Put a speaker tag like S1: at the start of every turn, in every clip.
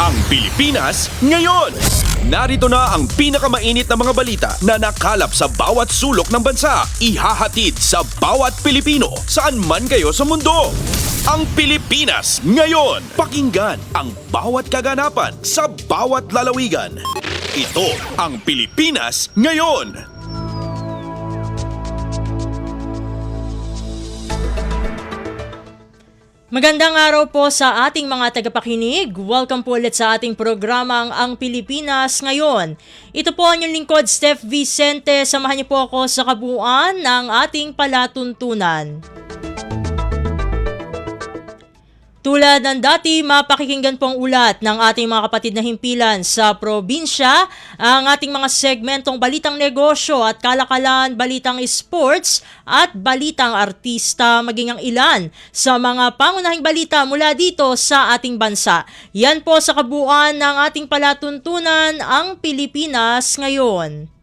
S1: Ang Pilipinas ngayon. Narito na ang pinakamainit na mga balita na nakalap sa bawat sulok ng bansa. Ihahatid sa bawat Pilipino saan man kayo sa mundo. Ang Pilipinas ngayon. Pakinggan ang bawat kaganapan sa bawat lalawigan. Ito ang Pilipinas ngayon.
S2: Magandang araw po sa ating mga tagapakinig. Welcome po ulit sa ating programang Ang Pilipinas Ngayon. Ito po ang inyong lingkod, Steph Vicente. Samahan niyo po ako sa kabuuan ng ating palatuntunan. Tulad ng dati, mapakikinggan po ang ulat ng ating mga kapatid na himpilan sa probinsya, ang ating mga segmentong balitang negosyo at kalakalan, balitang sports at balitang artista, maging ang ilan sa mga pangunahing balita mula dito sa ating bansa. Yan po sa kabuuan ng ating palatuntunan, Ang Pilipinas Ngayon.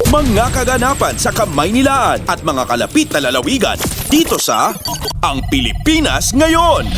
S1: Mga kaganapan sa Kamaynilaan at mga kalapit na lalawigan dito sa Ang Pilipinas Ngayon.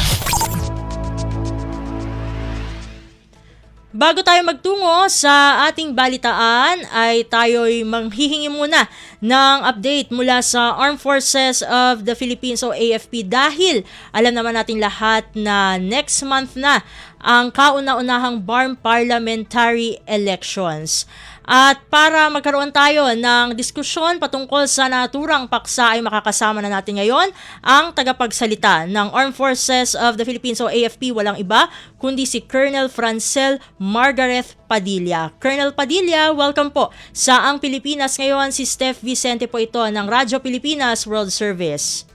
S2: Bago tayo magtungo sa ating balitaan ay tayo'y manghihingi muna ng update mula sa Armed Forces of the Philippines o AFP dahil alam naman natin lahat na next month na ang kauna-unahang BARM parliamentary elections. At para magkaroon tayo ng diskusyon patungkol sa naturang paksa ay makakasama na natin ngayon ang tagapagsalita ng Armed Forces of the Philippines o AFP, walang iba kundi si Colonel Francel Margaret Padilla. Colonel Padilla, welcome po sa Ang Pilipinas Ngayon. Si Steph Vicente po ito ng Radyo Pilipinas World Service.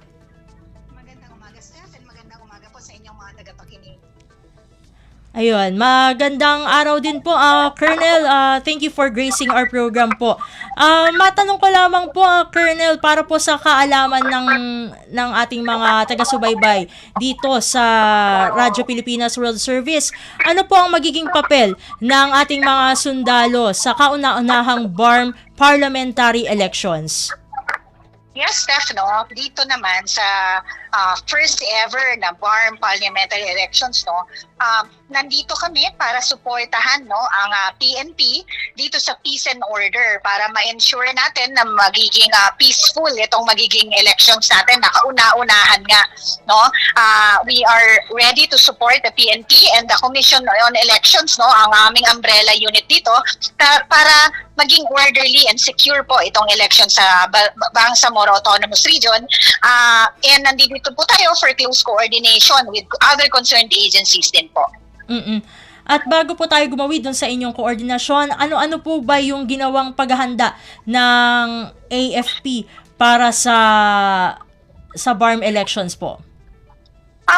S3: Magandang umaga, Steph, and magandang umaga po sa inyong mga tagapakinig.
S2: Ayun, magandang araw din po, Colonel. Thank you for gracing our program po. Matanong ko lamang po, Colonel, para po sa kaalaman ng ating mga taga-subaybay dito sa Radyo Pilipinas World Service. Ano po ang magiging papel ng ating mga sundalo sa kauna-unahang BARM parliamentary elections?
S3: Yes, Steph, no? Dito naman sa first ever na BARM parliamentary elections, no? Nandito kami para suportahan, no, ang PNP dito sa peace and order para ma-ensure natin na magiging peaceful itong magiging elections natin. Nakauna-unahan nga, no? We are ready to support the PNP and the Commission on Elections, no, ang aming umbrella unit dito para maging orderly and secure po itong election sa Bangsamoro Autonomous Region. And nandito po tayo for close coordination with other concerned agencies din po.
S2: At bago po tayo gumawi dun sa inyong koordinasyon, ano-ano po ba yung ginawang paghahanda ng AFP para sa BARM elections po?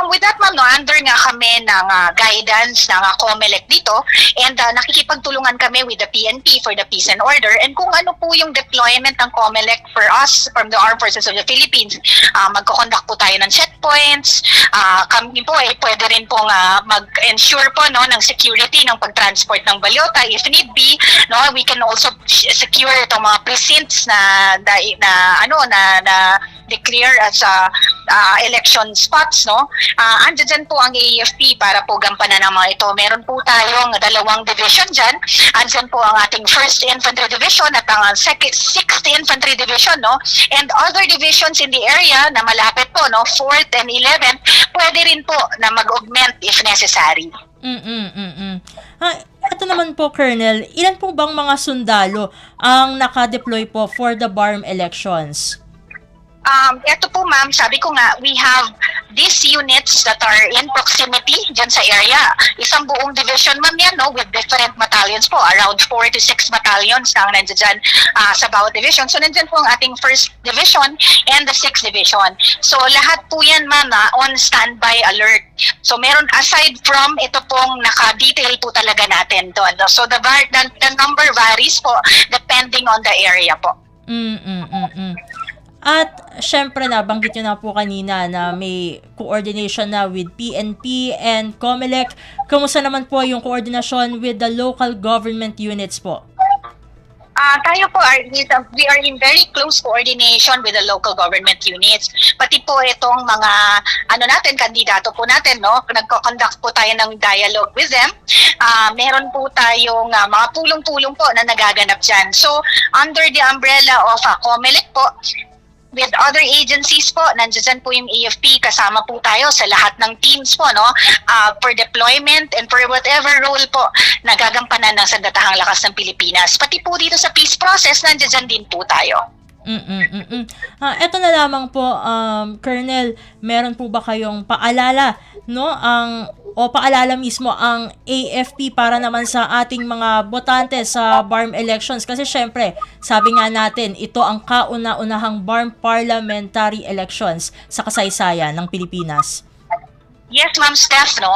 S3: With that, ma'am, no, under nga kami ng guidance ng COMELEC dito and nakikipagtulungan kami with the PNP for the peace and order and kung ano po yung deployment ng COMELEC for us from the Armed Forces of the Philippines. Magko-conduct po tayo ng checkpoints. Kami po pwede rin pong mag-ensure po, no, ng security ng pag-transport ng balota if need be. No, we can also secure itong mga precincts na declare as election spots, no. Andyan po ang AFP para po gampanan ng mga ito. Meron po tayong 2 division dyan. Andyan po ang ating 1st Infantry Division at ang 6th Infantry Division, no? And other divisions in the area na malapit po, no? 4th and 11th, pwede rin po na mag-augment if necessary.
S2: Ito naman po, Colonel, ilan po bang mga sundalo ang nakadeploy po for the BARM elections?
S3: Ito po, ma'am, sabi ko nga, we have these units that are in proximity dyan sa area. Isang buong division, ma'am, yan, no, with different battalions po. Around 4 to 6 battalions na nandyan dyan sa bawat division. So, nandyan po ang ating 1st Division and the 6th Division. So, lahat po yan, ma'am, on standby alert. So, meron, aside from ito pong naka-detail po talaga natin doon. So, the number varies po depending on the area po.
S2: At syempre nabanggit nyo na po kanina na may coordination na with PNP and COMELEC. Kamusta naman po yung coordination with the local government units po?
S3: Tayo po we are in very close coordination with the local government units. Pati po itong mga kandidato po natin, no? Nagko-conduct po tayo ng dialogue with them. Meron po tayong mga pulong-pulong po na nagaganap diyan. So, under the umbrella of COMELEC po, with other agencies po, nandiyan po yung AFP, kasama po tayo sa lahat ng teams po, no? For deployment and for whatever role po na gagampanan ng Sandatahang Lakas ng Pilipinas. Pati po dito sa peace process, nandiyan din po tayo.
S2: Eto na lamang po, Colonel, meron po ba kayong paalala, no? Paalala mismo ang AFP para naman sa ating mga botante sa BARM elections? Kasi syempre, sabi nga natin, ito ang kauna-unahang BARM parliamentary elections sa kasaysayan ng Pilipinas.
S3: Yes, Ma'am Steph, no?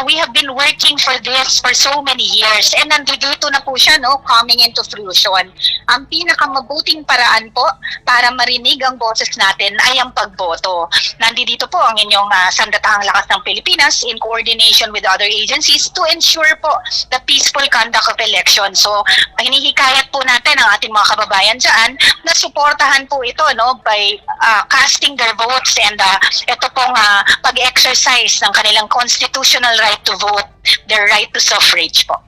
S3: We have been working for this for so many years and nandito na po siya, no, coming into fruition. Ang pinakamabuting paraan po para marinig ang boses natin ay ang pagboto. Nandito po ang inyong Sandatahang Lakas ng Pilipinas in coordination with other agencies to ensure po the peaceful conduct of elections. So, hinihikayat po natin ang ating mga kababayan dyan na suportahan po ito, no, by casting their votes and ito pong pag-exercise ng kanilang constitutional right to vote, their right to suffrage po.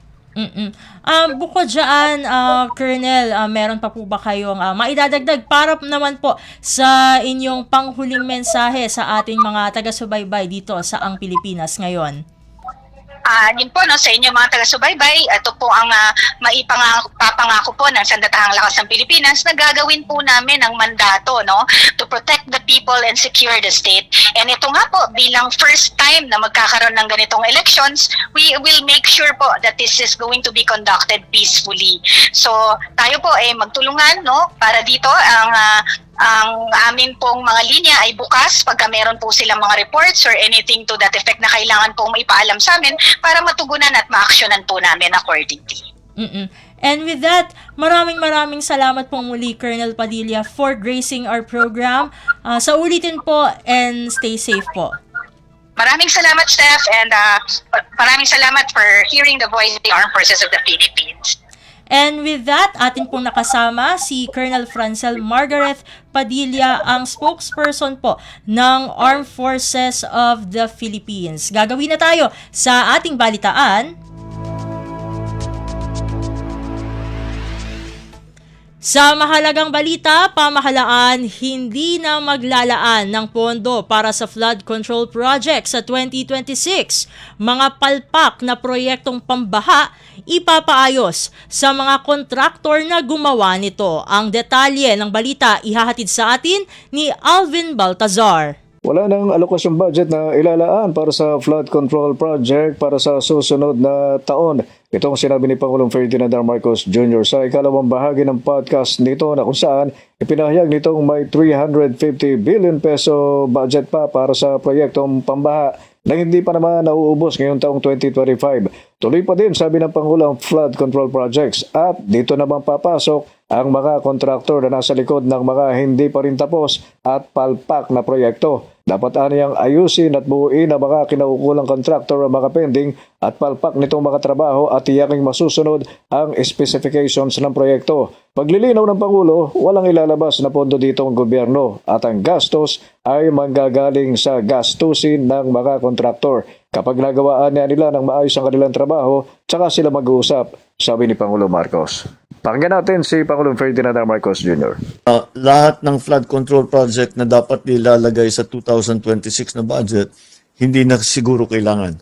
S2: Bukod dyan, Colonel, meron pa po ba kayong maidadagdag para naman po sa inyong panghuling mensahe sa ating mga taga-subaybay dito sa Ang Pilipinas ngayon?
S3: Yun po, no, sa inyo mga taga-subaybay, ito po ang papangako po ng Sandatahang Lakas ng Pilipinas na gagawin po namin ang mandato, no, to protect the people and secure the state. And ito nga po, bilang first time na magkakaroon ng ganitong elections, we will make sure po that this is going to be conducted peacefully. So, tayo po ay magtulungan, no, para dito ang amin pong mga linya ay bukas pagka meron po silang mga reports or anything to that effect na kailangan pong maipaalam sa amin para matugunan at ma-actionan po namin accordingly.
S2: And with that, maraming salamat po muli, Colonel Padilla, for gracing our program. Sa ulitin po and stay safe po.
S3: Maraming salamat, Steph, and maraming salamat for hearing the voice of the Armed Forces of the Philippines.
S2: And with that, atin pong nakasama si Colonel Francel Margaret Padilla, ang spokesperson po ng Armed Forces of the Philippines. Gagawin na tayo sa ating balitaan. Sa mahalagang balita, pamahalaan hindi na maglalaan ng pondo para sa flood control project sa 2026. Mga palpak na proyektong pambaha ipapaayos sa mga kontraktor na gumawa nito. Ang detalye ng balita ihahatid sa atin ni Alvin Baltazar.
S4: Wala nang alokasyong budget na ilalaan para sa flood control project para sa susunod na taon. Itong sinabi ni Pangulong Ferdinand R. Marcos Jr. sa ikalawang bahagi ng podcast nito na kung saan ipinahayag nitong may 350 billion peso budget pa para sa proyektong pambaha na hindi pa naman nauubos ngayong taong 2025. Tuloy pa din, sabi ng Pangulo, ang flood control projects at dito naman papasok ang mga kontraktor na nasa likod ng mga hindi pa rin tapos at palpak na proyekto. Dapat aniyang ayusin at buuin ang mga kinaukulang kontraktor ang mga pending at palpak nitong mga trabaho at tiyaking masusunod ang specifications ng proyekto. Paglilinaw ng Pangulo, walang ilalabas na pondo dito ang gobyerno at ang gastos ay manggagaling sa gastusin ng mga kontraktor. Kapag nagawaan nila ng maayos ang kanilang trabaho, tsaka sila mag-uusap, sabi ni Pangulo Marcos. Pakinggan natin si Pangulong Ferdinand R. Marcos Jr.
S5: Lahat ng flood control project na dapat nilalagay sa 2026 na budget, hindi na siguro kailangan.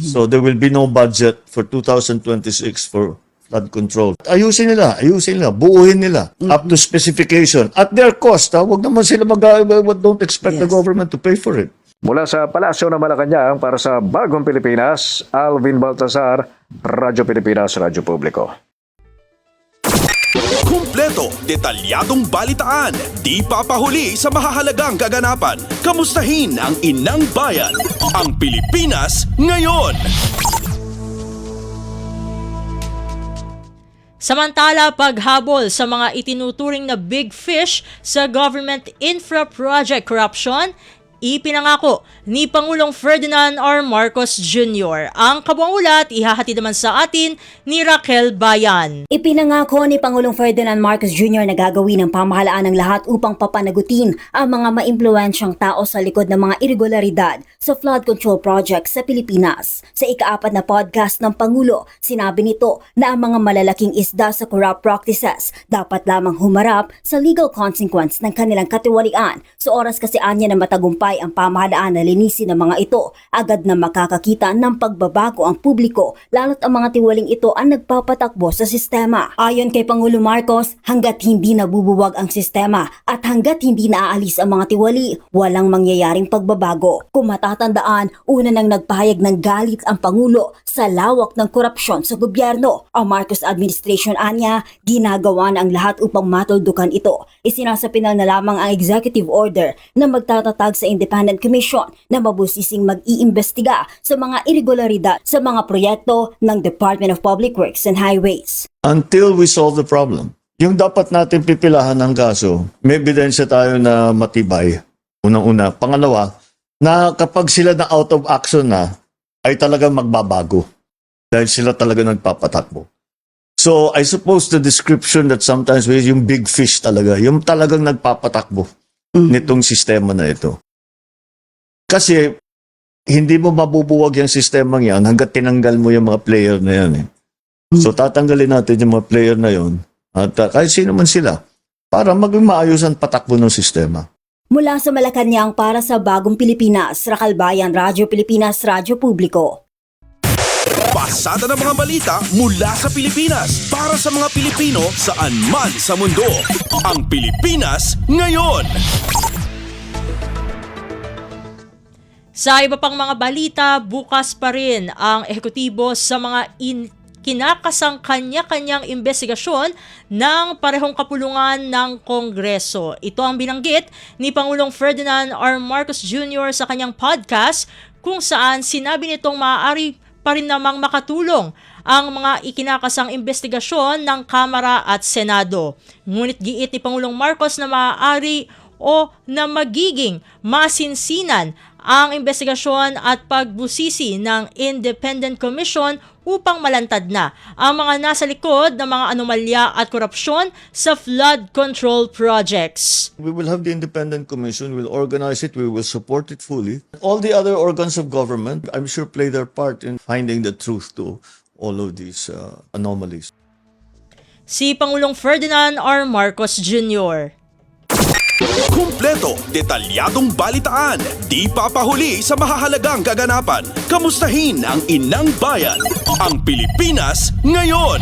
S5: So there will be no budget for 2026 for flood control. Ayusin nila, buuhin nila up to specification. At their cost, huwag naman sila don't expect the government to pay for it.
S4: Mula sa Palasyo ng Malacanang para sa Bagong Pilipinas, Alvin Baltazar, Radyo Pilipinas, Radyo Publiko.
S1: Kumpleto, detalyadong balitaan, di papahuli sa mahahalagang kaganapan. Kamustahin ang inang bayan, ang Pilipinas ngayon.
S2: Samantala, paghabol sa mga itinuturing na big fish sa government infra project corruption, Ipinangako ni Pangulong Ferdinand R. Marcos Jr. Ang kabuang ulat ihahatid naman sa atin ni Raquel Bayan.
S6: Ipinangako ni Pangulong Ferdinand Marcos Jr. na gagawin ng pamahalaan ng lahat upang papanagutin ang mga maimpluwensyang tao sa likod ng mga irregularidad sa flood control project sa Pilipinas. Sa ika-4 na podcast ng Pangulo, sinabi nito na ang mga malalaking isda sa corrupt practices dapat lamang humarap sa legal consequence ng kanilang katiwalian. Sa oras kasi anya na matagumpay ang pamahalaan na linisin ng mga ito, agad na makakakita ng pagbabago ang publiko, lalo't ang mga tiwaling ito ang nagpapatakbo sa sistema. Ayon kay Pangulo Marcos, hanggat hindi nabubuwag ang sistema at hanggat hindi naaalis ang mga tiwali, walang mangyayaring pagbabago. Kung matatandaan, una nang nagpahayag ng galit ang Pangulo sa lawak ng korupsyon sa gobyerno. Ang Marcos administration anya, ginagawa na ang lahat upang matuldukan ito. Isinasapinal na lamang ang executive order na magtatatag sa Independent Commission na mabusising mag-iimbestiga sa mga irregularidad sa mga proyekto ng Department of Public Works and Highways.
S5: Until we solve the problem, yung dapat natin pipilahan ng kaso, may ebidensya tayo na matibay. Unang-una. Pangalawa, na kapag sila na out of action na, ay talagang magbabago. Dahil sila talaga nagpapatakbo. So, I suppose the description that sometimes we use, yung big fish talaga, yung talagang nagpapatakbo nitong sistema na ito. Kasi, hindi mo mabubuwag yung sistema yan hanggat tinanggal mo yung mga player na yan. So, tatanggalin natin yung mga player na yon at kahit sino man sila para maging maayos ang patakbo ng sistema.
S6: Mula sa Malacanang para sa Bagong Pilipinas, Raquel Bayan, Radyo Pilipinas, Radyo Publiko.
S1: Pasada ng mga balita mula sa Pilipinas para sa mga Pilipino saan man sa mundo. Ang Pilipinas ngayon.
S2: Sa iba pang mga balita, bukas pa rin ang ehekutibo sa mga kinakasang kanya-kanyang investigasyon ng parehong kapulungan ng Kongreso. Ito ang binanggit ni Pangulong Ferdinand R. Marcos Jr. sa kanyang podcast kung saan sinabi nitong maaari pa rin namang makatulong ang mga ikinakasang investigasyon ng Kamara at Senado. Ngunit giit ni Pangulong Marcos na maaari o na magiging masinsinan ang investigasyon at pagbusisi ng Independent Commission upang malantad na ang mga nasa likod ng mga anomalya at korupsyon sa flood control projects.
S5: We will have the Independent Commission, we'll organize it, we will support it fully. All the other organs of government, I'm sure, play their part in finding the truth to all of these anomalies.
S2: Si Pangulong Ferdinand R. Marcos Jr.
S1: Kumpleto, detalyadong balitaan, di papahuli sa mahahalagang kaganapan. Kamustahin ang inang bayan, ang Pilipinas ngayon.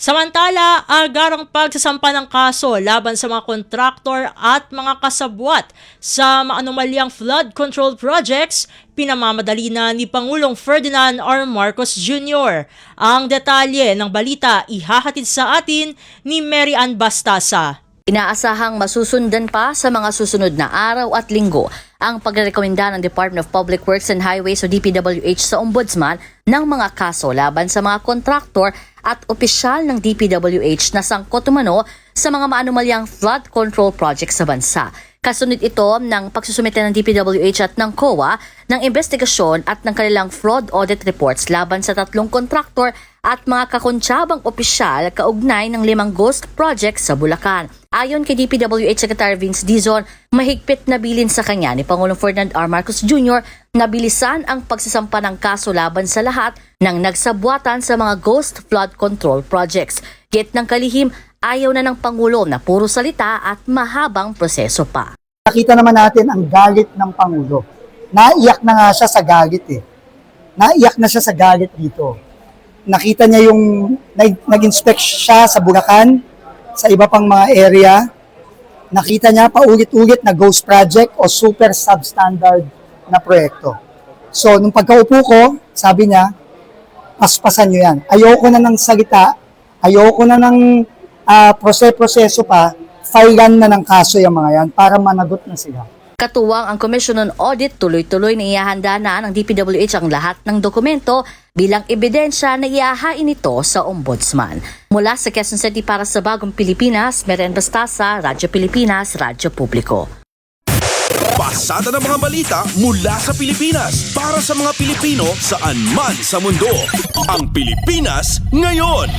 S2: Samantala, agarang pagsasampa ng kaso laban sa mga kontraktor at mga kasabwat sa maanomalyang flood control projects, pinamamadali na ni Pangulong Ferdinand R. Marcos Jr. Ang detalye ng balita ihahatid sa atin ni Mary Ann Bastasa.
S7: Inaasahang masusundan pa sa mga susunod na araw at linggo ang pagrekomenda ng Department of Public Works and Highways o DPWH sa Ombudsman ng mga kaso laban sa mga kontraktor at opisyal ng DPWH na sangkot umano sa mga maanomalyang flood control project sa bansa. Kasunod ito ng pagsusumite ng DPWH at ng COA ng investigasyon at ng kanilang fraud audit reports laban sa 3 kontraktor at mga kakontsabang opisyal kaugnay ng 5 ghost projects sa Bulacan. Ayon kay DPWH Secretary Vince Dizon, mahigpit na bilin sa kanya ni Pangulong Ferdinand R. Marcos Jr. na bilisan ang pagsasampa ng kaso laban sa lahat ng nagsabwatan sa mga ghost flood control projects. Git ng kalihim, ayaw na ng Pangulo na puro salita at mahabang proseso pa.
S8: Nakita naman natin ang galit ng Pangulo. Naiyak na nga siya sa galit Naiyak na siya sa galit dito. Nakita niya yung nag-inspect siya sa Bulacan, sa iba pang mga area. Nakita niya paulit-ulit na ghost project o super substandard na proyekto. So, nung pagkaupo ko, sabi niya, paspasan niyo yan. Ayoko na ng salita, ayoko na ng proseso pa, filean na ng kaso yung mga yan para managot na sila.
S7: Katuwang ang Commission on Audit, tuloy-tuloy na ihahanda na ng DPWH ang lahat ng dokumento bilang ebidensya na iahain ito sa Ombudsman. Mula sa Quezon City para sa Bagong Pilipinas, Meren Bastasa, Radyo Pilipinas, Radyo Publiko.
S1: Pasada ng mga balita mula sa Pilipinas para sa mga Pilipino saan man sa mundo. Ang Pilipinas ngayon.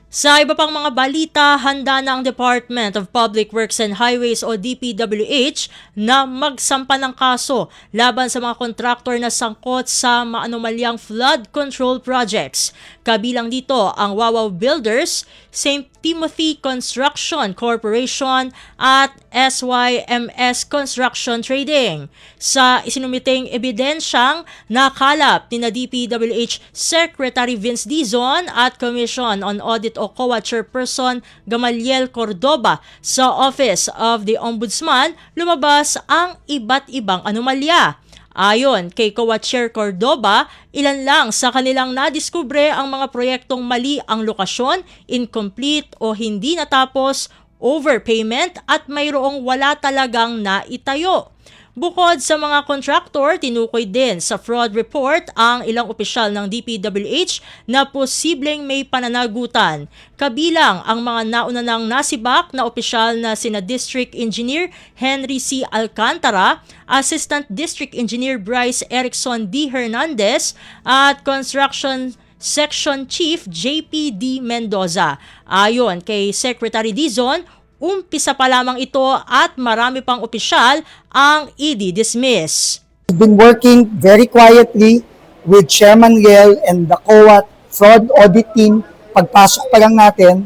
S2: Sa iba pang mga balita, handa na ang Department of Public Works and Highways o DPWH na magsampa ng kaso laban sa mga kontraktor na sangkot sa maanomalyang flood control projects. Kabilang dito ang Wawaw Builders, St. Timothy Construction Corporation at SYMS Construction Trading. Sa isinumiting ebidensyang nakalap ni DPWH Secretary Vince Dizon at Commission on Audit o COA Chairperson Gamaliel Cordoba sa Office of the Ombudsman, lumabas ang iba't ibang anomalya. Ayon kay COA Chair Cordoba, ilan lang sa kanilang nadiskubre ang mga proyektong mali ang lokasyon, incomplete o hindi natapos, overpayment at mayroong wala talagang naitayo. Bukod sa mga kontraktor, tinukoy din sa fraud report ang ilang opisyal ng DPWH na posibleng may pananagutan. Kabilang ang mga nauna nang nasibak na opisyal na sina District Engineer Henry C. Alcantara, Assistant District Engineer Bryce Erickson D. Hernandez at Construction Section Chief JP.D. Mendoza. Ayon kay Secretary Dizon, umpisa pa lamang ito at marami pang opisyal ang i-dismiss.
S8: We've been working very quietly with Chairman Liel and the COA fraud audit team. Pagpasok pa lang natin,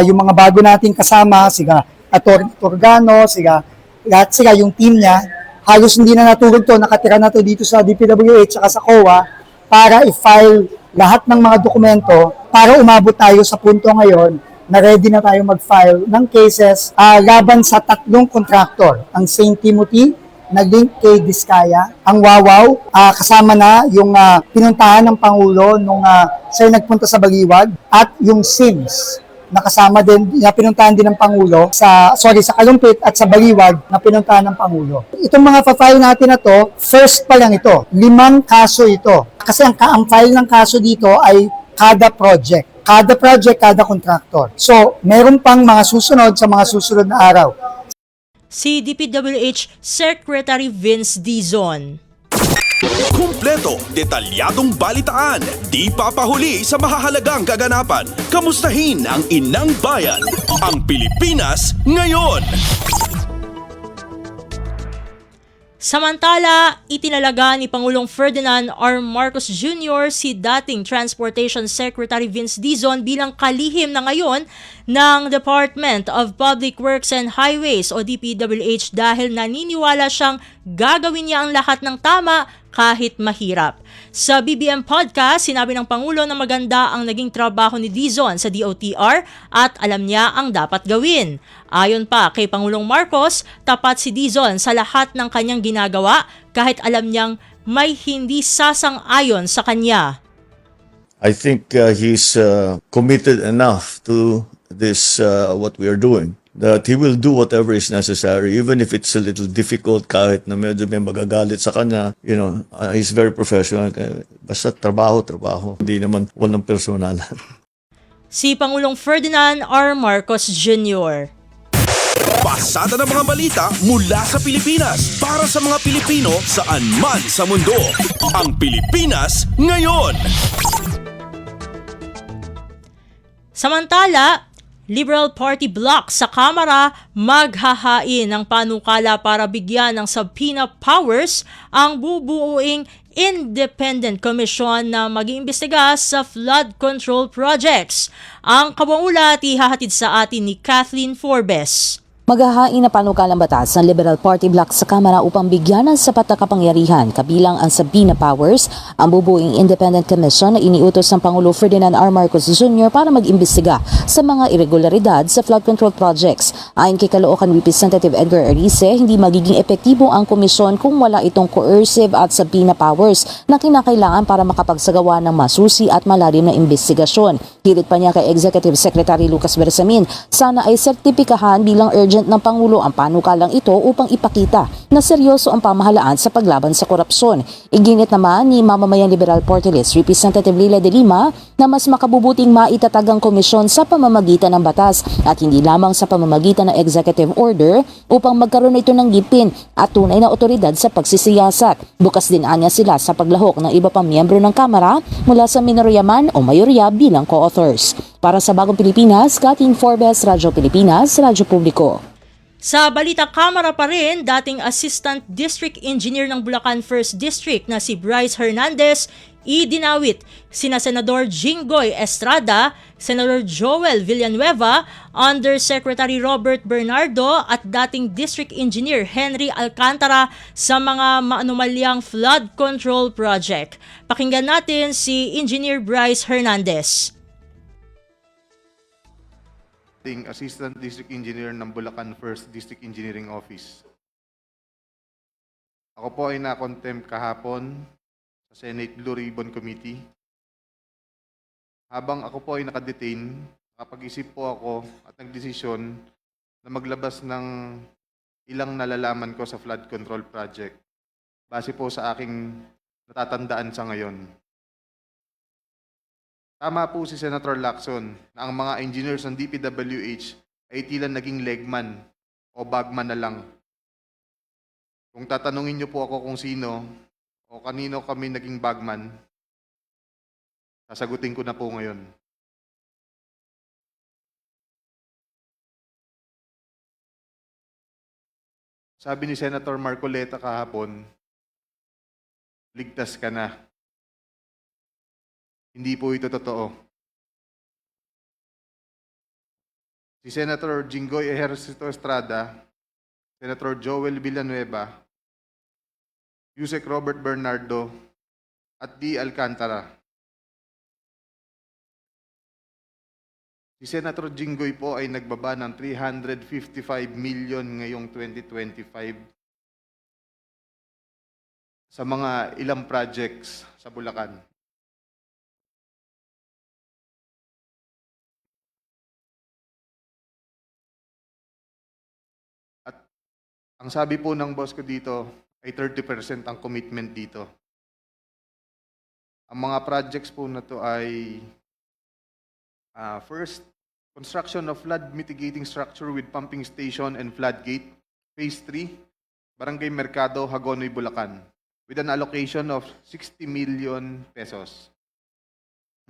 S8: yung mga bago nating kasama, sila Atty. Turgano, lahat sila, yung team niya, halos hindi na natulog to, nakatira na to dito sa DPWH at sa COA para i-file lahat ng mga dokumento para umabot tayo sa punto ngayon na ready na tayo mag-file ng cases laban sa tatlong kontraktor. Ang St. Timothy, nag-link kay Diskaya, ang Wawaw, kasama na yung pinuntahan ng Pangulo nung siya nagpunta sa Baliwag, at yung SIMS, na kasama din, na pinuntahan din ng Pangulo sa Kalumpit at sa Baliwag na pinuntahan ng Pangulo. Itong mga pa-file natin na to, first pa lang ito, 5 kaso ito. Kasi ang file ng kaso dito ay kada project, kada contractor. So, meron pang mga susunod sa mga susunod na araw.
S2: Si DPWH Secretary Vince Dizon.
S1: Kumpleto, detalyadong balitaan, di papahuli sa mahahalagang kaganapan. Kamustahin ang inang bayan, ang Pilipinas ngayon.
S2: Samantala, itinalaga ni Pangulong Ferdinand R. Marcos Jr. si dating Transportation Secretary Vince Dizon bilang kalihim na ngayon ng Department of Public Works and Highways o DPWH dahil naniniwala siyang gagawin niya ang lahat ng tama kahit mahirap. Sa BBM Podcast, sinabi ng Pangulo na maganda ang naging trabaho ni Dizon sa DOTR at alam niya ang dapat gawin. Ayon pa kay Pangulong Marcos, tapat si Dizon sa lahat ng kanyang ginagawa kahit alam niyang may hindi sasang-ayon sa kanya.
S5: I think he's committed enough to this, what we are doing, that he will do whatever is necessary, even if it's a little difficult, kahit na medyo may magagalit sa kanya. He's very professional. Basta trabaho. Hindi naman walang personalan.
S2: Si Pangulong Ferdinand R. Marcos Jr.
S1: Pasada ng mga balita mula sa Pilipinas para sa mga Pilipino saan man sa mundo. Ang Pilipinas ngayon.
S2: Samantala, Liberal Party bloc sa Kamara maghahain ng panukala para bigyan ng subpoena powers ang bubuuing Independent Commission na mag-iimbestiga sa flood control projects. Ang kabaulat ihahatid sa atin ni Kathleen Forbes.
S9: Maghahain na panukalang batas ng Liberal Party bloc sa Kamara upang bigyan ng sapat na kapangyarihan kabilang ang subpoena powers ang bubuing Independent Commission na iniutos ng Pangulo Ferdinand R. Marcos Jr. para mag-imbestiga sa mga irregularidad sa flood control projects. Ayon kay Caloocan Representative Edgar Arice, hindi magiging epektibo ang komisyon kung wala itong coercive at subpoena powers na kinakailangan para makapagsagawa ng masusi at malalim na investigasyon. Hirit pa niya kay Executive Secretary Lucas Bersamin, sana ay sertipikahan bilang urgent urgent ng Pangulo ang panukalang ito upang ipakita na seryoso ang pamahalaan sa paglaban sa korupsyon. Iginit naman ni Mamamayang Liberal Party List Representative Leila de Lima na mas makabubuting maitatag ang komisyon sa pamamagitan ng batas at hindi lamang sa pamamagitan ng executive order upang magkaroon ito ng gipin at tunay na otoridad sa pagsisiyasat. Bukas din anya sila sa paglahok ng iba pang miyembro ng Kamara mula sa minorya man o mayorya bilang co-authors. Para sa Bagong Pilipinas, Kathleen Forbes, Radyo Pilipinas, Radyo Publiko.
S2: Sa balita kamera pa rin, dating Assistant District Engineer ng Bulacan 1st District na si Bryce Hernandez, idinawit sina Senador Jinggoy Estrada, Senador Joel Villanueva, Undersecretary Robert Bernardo at dating District Engineer Henry Alcantara sa mga maanumalyang flood control project. Pakinggan natin si Engineer Bryce Hernandez.
S10: Assistant District Engineer ng Bulacan 1st District Engineering Office. Ako po ay na-contempt kahapon sa Senate Blue Ribbon Committee. Habang ako po ay nakadetain, nakapag-isip po ako at nagdesisyon na maglabas ng ilang nalalaman ko sa flood control project base po sa aking natatandaan sa ngayon. Tama po si Senator Lacson na ang mga engineers ng DPWH ay tila naging legman o bagman na lang. Kung tatanungin niyo po ako kung sino o kanino kami naging bagman, sasagutin ko na po ngayon. Sabi ni Senator Marcoleta kahapon, ligtas ka na. Hindi po ito totoo. Si Senator Jinggoy Ejercito Estrada, Senator Joel Villanueva, Yusek Robert Bernardo, at D. Alcantara. Si Senator Jinggoy po ay nagbaba ng 355 million ngayong 2025 sa mga ilang projects sa Bulacan. Ang sabi po ng boss ko dito ay 30% ang commitment dito. Ang mga projects po na to ay first, construction of flood mitigating structure with pumping station and floodgate, phase 3, Barangay Mercado, Hagonoy, Bulacan, with an allocation of 60 million pesos.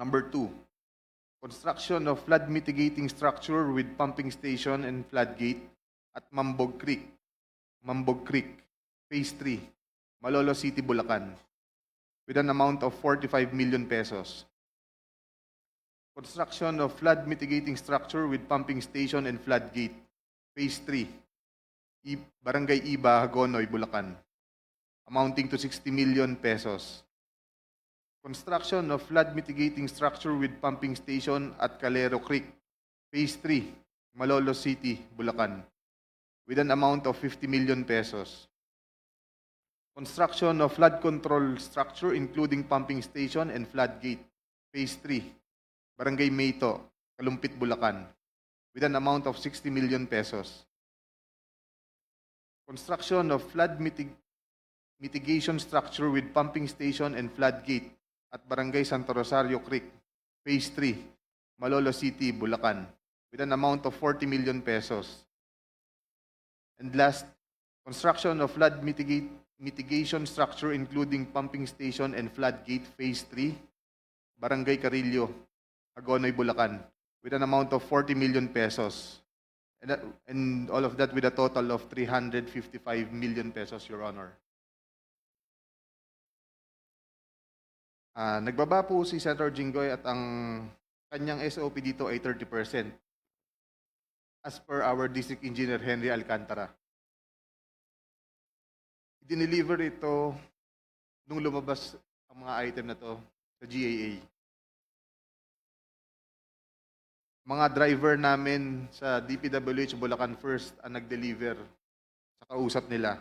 S10: Number 2, construction of flood mitigating structure with pumping station and floodgate at Mambog Creek, Phase 3, Malolo City, Bulacan, with an amount of 45 million pesos. Construction of flood mitigating structure with pumping station and floodgate, Phase 3, Barangay Iba, Hagonoy, Bulacan, amounting to 60 million pesos. Construction of flood mitigating structure with pumping station at Calero Creek, Phase 3, Malolo City, Bulacan, with an amount of 50 million pesos. Construction of flood control structure including pumping station and floodgate, Phase 3, Barangay Mayto, Kalumpit, Bulacan, with an amount of 60 million pesos. Construction of flood mitigation structure with pumping station and floodgate at Barangay Santo Rosario Creek, Phase 3, Malolo City, Bulacan, with an amount of 40 million pesos. And last, construction of flood mitigation structure including pumping station and floodgate, Phase 3, Barangay Carillo, Hagonoy, Bulacan, with an amount of 40 million pesos. And all of that with a total of 355 million pesos, Your Honor. Nagbaba po si Senator Jinggoy at ang kanyang SOP dito ay 30%. As per our District Engineer Henry Alcantara. Dineliver ito nung lumabas ang mga item na to sa GAA. Mga driver namin sa DPWH Bulacan 1st ang nag-deliver sa kausap nila.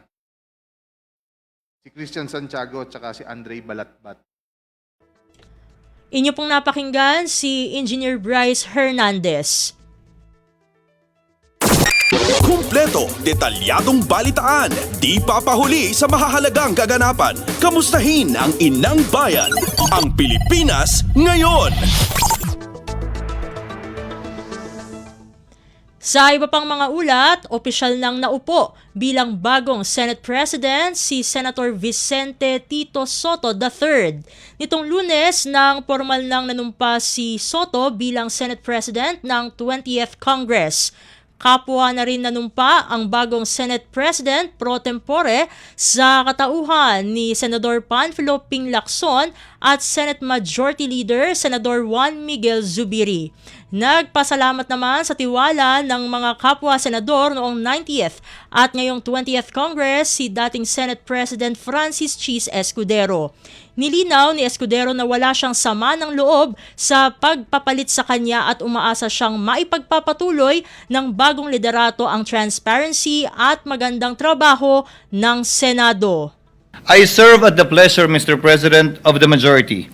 S10: Si Christian Santiago at si Andre Balatbat.
S2: Inyo pong napakinggan si Engineer Bryce Hernandez.
S1: Kumpleto, detalyadong balitaan, di papahuli sa mahahalagang kaganapan. Kamustahin ang inang bayan, ang Pilipinas ngayon.
S2: Sa iba pang mga ulat, opisyal nang naupo bilang bagong Senate President si Senator Vicente Tito Soto III. Nitong Lunes nang formal nang nanumpa si Soto bilang Senate President ng 20th Congress. Kapwa na rin nanumpa ang bagong Senate President pro tempore sa katauhan ni Senador Panfilo Ping Lacson at Senate Majority Leader Senador Juan Miguel Zubiri. Nagpasalamat naman sa tiwala ng mga kapwa senador noong 90th at ngayong 20th Congress si dating Senate President Francis Chis Escudero. Nilinaw ni Escudero na wala siyang sama ng loob sa pagpapalit sa kanya at umaasa siyang maipagpapatuloy ng bagong liderato ang transparency at magandang trabaho ng Senado.
S11: I serve at the pleasure, Mr. President, of the majority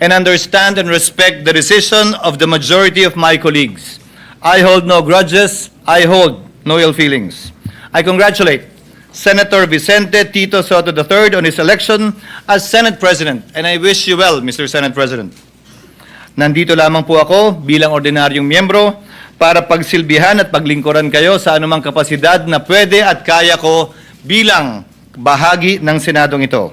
S11: and understand and respect the decision of the majority of my colleagues. I hold no grudges. I hold no ill feelings. I congratulate Senator Vicente Tito Soto III on his election as Senate President, and I wish you well, Mr. Senate President. Nandito lamang po ako bilang ordinaryong miyembro para pagsilbihan at paglingkuran kayo sa anumang kapasidad na pwede at kaya ko bilang bahagi ng Senadong ito.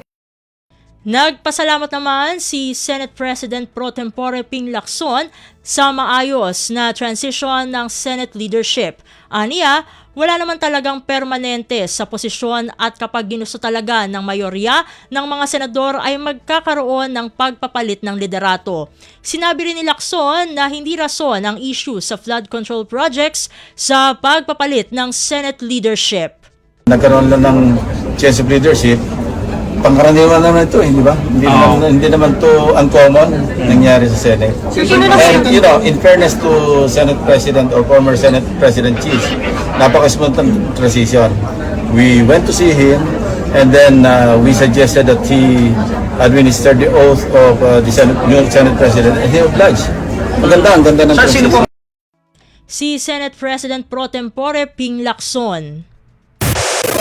S2: Nagpasalamat naman si Senate President pro tempore Ping Lacson sa maayos na transition ng Senate leadership. Aniya, wala naman talagang permanente sa posisyon at kapag ginusto talaga ng mayorya ng mga senador ay magkakaroon ng pagpapalit ng liderato. Sinabi rin ni Lacson na hindi rason ang issue sa flood control projects sa pagpapalit ng Senate leadership.
S12: Nagkaroon lang ng change of leadership. Pangkaraniwan naman ito, di ba? Hindi naman to uncommon nangyari sa Senate. And you know, in fairness to Senate President or former Senate President Chis, napaka-smooth ng transition. We went to see him and then we suggested that he administer the oath of the new Senate President and he obliged. Ang ganda ng transition.
S2: Si Senate President pro tempore Ping Lacson.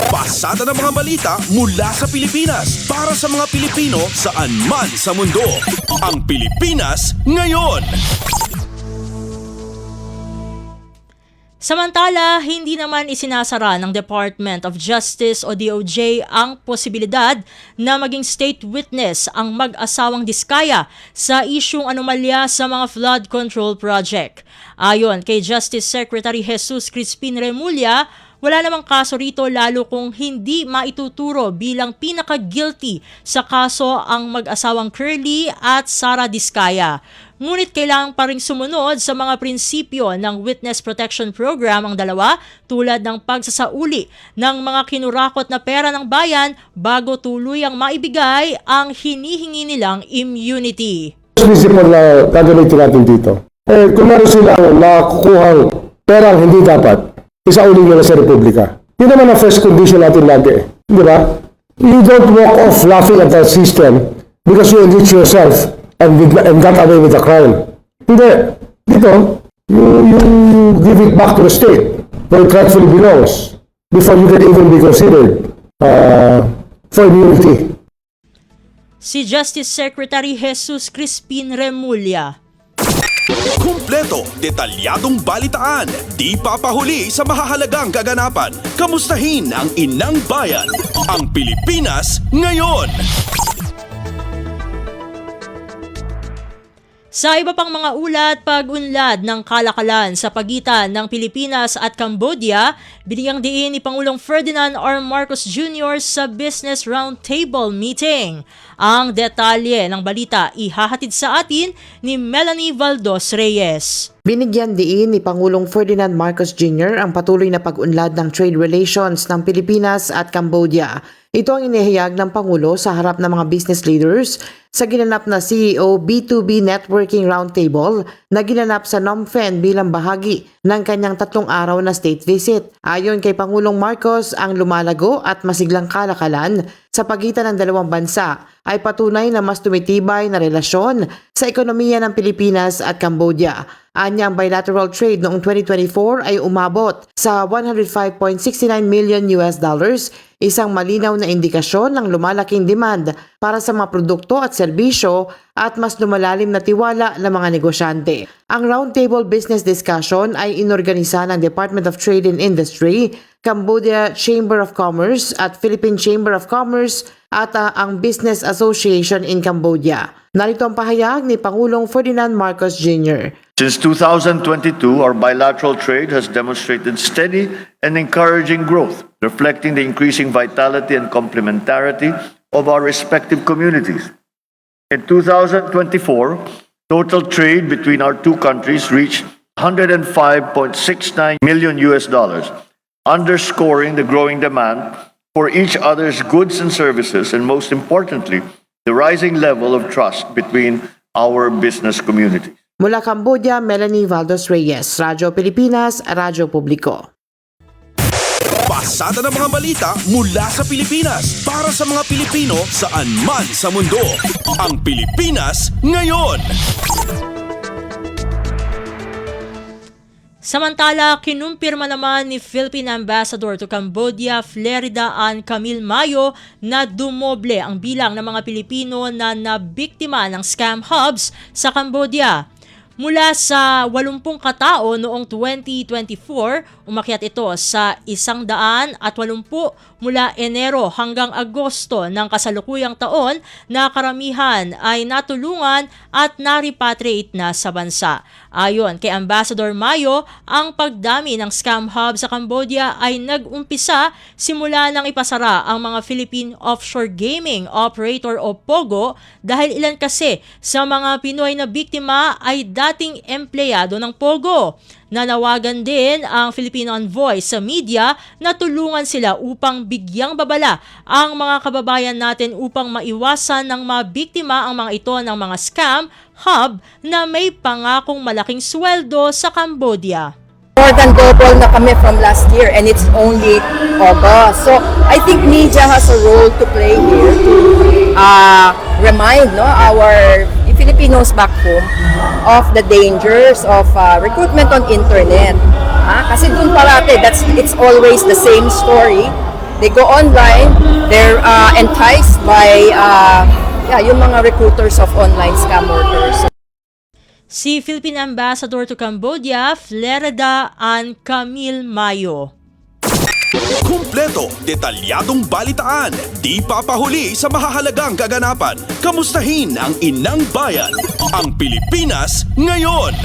S1: Pasada ng mga balita mula sa Pilipinas para sa mga Pilipino saan man sa mundo. Ang Pilipinas ngayon.
S2: Samantala, hindi naman isinasara ng Department of Justice o DOJ ang posibilidad na maging state witness ang mag-asawang Diskaya sa isyung anomalya sa mga flood control project. Ayon kay Justice Secretary Jesus Crispin Remulla, wala namang kaso rito lalo kung hindi maituturo bilang pinaka-guilty sa kaso ang mag-asawang Curly at Sara Diskaya. Ngunit kailangan pa rin sumunod sa mga prinsipyo ng Witness Protection Program ang dalawa tulad ng pagsasauli ng mga kinurakot na pera ng bayan bago tuluyang maibigay ang hinihingi nilang immunity.
S13: Principle na gagamitin natin dito. Kung meron silang nakukuhang perang hindi dapat, isauli nyo na sa Republika. Yun naman ang first condition natin lagi. Di ba? You don't walk off laughing at the system because you enrich yourself and got away with the crime. Hindi. Dito, you give it back to the state where it rightfully belongs before you can even be considered for immunity.
S2: Si Justice Secretary Jesus Crispin Remulla.
S1: Kumpleto, detalyadong balitaan, di papahuli sa mahahalagang kaganapan. Kamustahin ang inang bayan, ang Pilipinas ngayon.
S2: Sa iba pang mga ulat, pag-unlad ng kalakalan sa pagitan ng Pilipinas at Cambodia, binigyang diin ni Pangulong Ferdinand R. Marcos Jr. sa Business Roundtable meeting. Ang detalye ng balita ihahatid sa atin ni Melanie Valdos Reyes.
S14: Binigyan diin ni Pangulong Ferdinand Marcos Jr. ang patuloy na pag-unlad ng trade relations ng Pilipinas at Cambodia. Ito ang inihayag ng Pangulo sa harap ng mga business leaders sa ginanap na CEO B2B Networking Roundtable na ginanap sa Phnom Penh bilang bahagi ng kanyang 3 araw na state visit. Ayon kay Pangulong Marcos, ang lumalago at masiglang kalakalan sa pagitan ng dalawang bansa ay patunay na mas tumitibay na relasyon sa ekonomiya ng Pilipinas at Cambodia. Anya, ang bilateral trade noong 2024 ay umabot sa $105.69 million, isang malinaw na indikasyon ng lumalaking demand para sa mga produkto at serbisyo at mas lumalalim na tiwala ng mga negosyante. Ang roundtable business discussion ay inorganisa ng Department of Trade and Industry, Cambodia Chamber of Commerce at Philippine Chamber of Commerce at ang Business Association in Cambodia. Narito ang pahayag ni Pangulong Ferdinand Marcos Jr.
S5: Since 2022, our bilateral trade has demonstrated steady and encouraging growth, reflecting the increasing vitality and complementarity of our respective communities. In 2024, total trade between our two countries reached $105.69 million, underscoring the growing demand for each other's goods and services, and most importantly, the rising level of trust between our business communities.
S14: Mula Cambodia, Melanie Valdos Reyes, Radyo Pilipinas, Radyo Publiko.
S1: Pasada ng mga balita mula sa Pilipinas para sa mga Pilipino saan man sa mundo. Ang Pilipinas ngayon.
S2: Samantala, kinumpirma naman ni Philippine Ambassador to Cambodia, Flerida Ann Camille Mayo, na dumoble ang bilang ng mga Pilipino na nabiktima ng scam hubs sa Cambodia. Mula sa 80 katao noong 2024, umakyat ito sa 180 mula Enero hanggang Agosto ng kasalukuyang taon na karamihan ay natulungan at na-repatriate na sa bansa. Ayon kay Ambassador Mayo, ang pagdami ng scam hub sa Cambodia ay nag-umpisa simula nang ipasara ang mga Philippine Offshore Gaming Operator o POGO dahil ilan kasi sa mga Pinoy na biktima ay dating empleyado ng POGO. Nanawagan din ang Filipino Envoy sa media na tulungan sila upang bigyang babala ang mga kababayan natin upang maiwasan ng mga biktima ang mga ito ng mga scam hub na may pangakong malaking sweldo sa Cambodia.
S15: More than double na kami from last year and it's only August. So I think media has a role to play here to remind our Filipinos back home of the dangers of recruitment on internet. Kasi dun parate, it's always the same story. They go online, they're enticed by yung mga recruiters of online scam workers.
S2: Si Philippine Ambassador to Cambodia, Flerida Ann Camille Mayo.
S1: Kumpleto, detalyadong balitaan, di papahuli sa mahahalagang kaganapan. Kamustahin ang inang bayan, ang Pilipinas ngayon.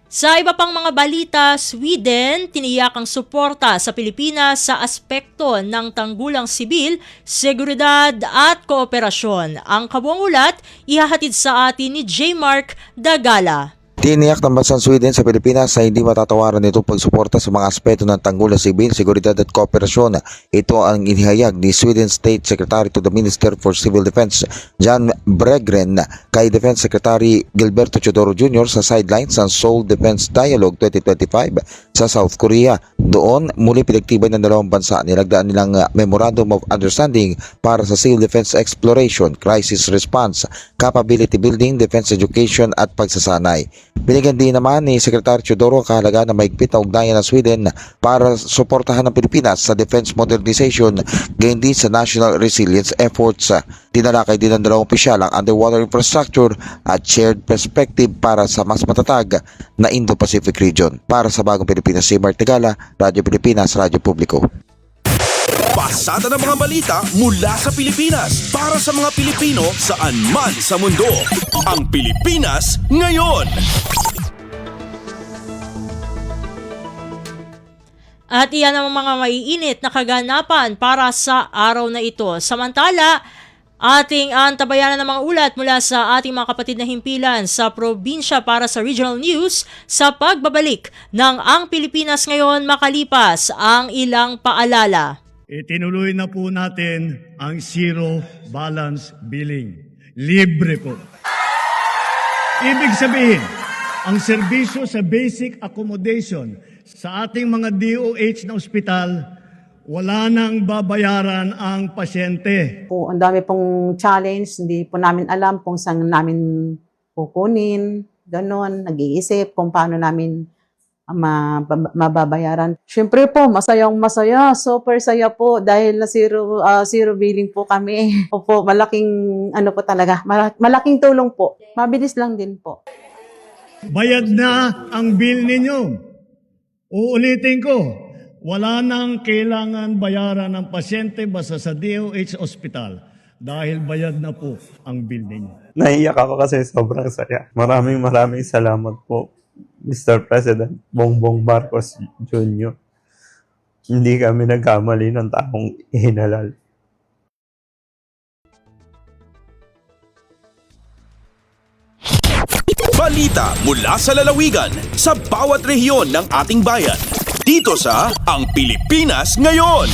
S2: Sa iba pang mga balita, Sweden tiniyak ang suporta sa Pilipinas sa aspekto ng tanggulang sibil, seguridad at kooperasyon. Ang kabuang ulat ihahatid sa atin ni J. Mark Dagala.
S16: Tiniyak ng bansang Sweden sa Pilipinas na hindi matatawaran nitong pagsuporta sa mga aspeto ng tanggulang sibil, seguridad at kooperasyon. Ito ang inihayag ni Sweden State Secretary to the Minister for Civil Defense, Jan Bregren, kay Defense Secretary Gilberto Teodoro Jr. sa sidelines ng Seoul Defense Dialogue 2025 sa South Korea. Doon, muli pinagtibay ng dalawang bansa nilagdaan nilang Memorandum of Understanding para sa Civil Defense Exploration, Crisis Response, Capability Building, Defense Education at Pagsasanay. Binigyan din naman ni Secretary Teodoro ang kahalagaan na mahigpit na ugnayan ng Sweden para suportahan ng Pilipinas sa defense modernization, gayon din sa national resilience efforts. Tinalakay din ng dalawang opisyal ang underwater infrastructure at shared perspective para sa mas matatag na Indo-Pacific region. Para sa Bagong Pilipinas, si Mark Tegala, Radyo Pilipinas, Radyo Publiko.
S1: Pasada ng mga balita mula sa Pilipinas para sa mga Pilipino saan man sa mundo. Ang Pilipinas ngayon.
S2: At iyan ang mga maiinit na kaganapan para sa araw na ito. Samantala, ating antabayanan ng mga ulat mula sa ating mga kapatid na himpilan sa probinsya para sa regional news sa pagbabalik ng Ang Pilipinas Ngayon makalipas ang ilang paalala.
S17: Itinuloy na po natin ang zero balance billing. Libre po. Ibig sabihin, ang serbisyo sa basic accommodation, sa ating mga DOH na ospital, wala nang babayaran ang pasyente.
S14: Po, ang dami pong challenge, hindi po namin alam kung saan namin kukunin, ganon, nag-iisip kung paano namin mababayaran. Siyempre po, masaya, super saya po dahil na zero billing po kami. Opo, malaking ano po talaga, malaking tulong po. Mabilis lang din po.
S17: Bayad na ang bill ninyo. Uulitin ko, wala nang kailangan bayaran ng pasyente basta sa DOH Hospital dahil bayad na po ang bill ninyo.
S18: Naiyak ako kasi sobrang saya. Maraming salamat po, Mr. President Bongbong Marcos Jr. Hindi kami nagkamali ng taong ihinalal.
S1: Balita mula sa lalawigan sa bawat rehiyon ng ating bayan. Dito sa Ang Pilipinas Ngayon.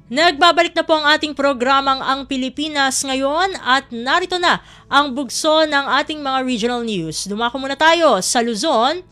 S2: Nagbabalik na po ang ating programang Ang Pilipinas Ngayon at narito na ang bugso ng ating mga regional news. Dumako muna tayo sa Luzon.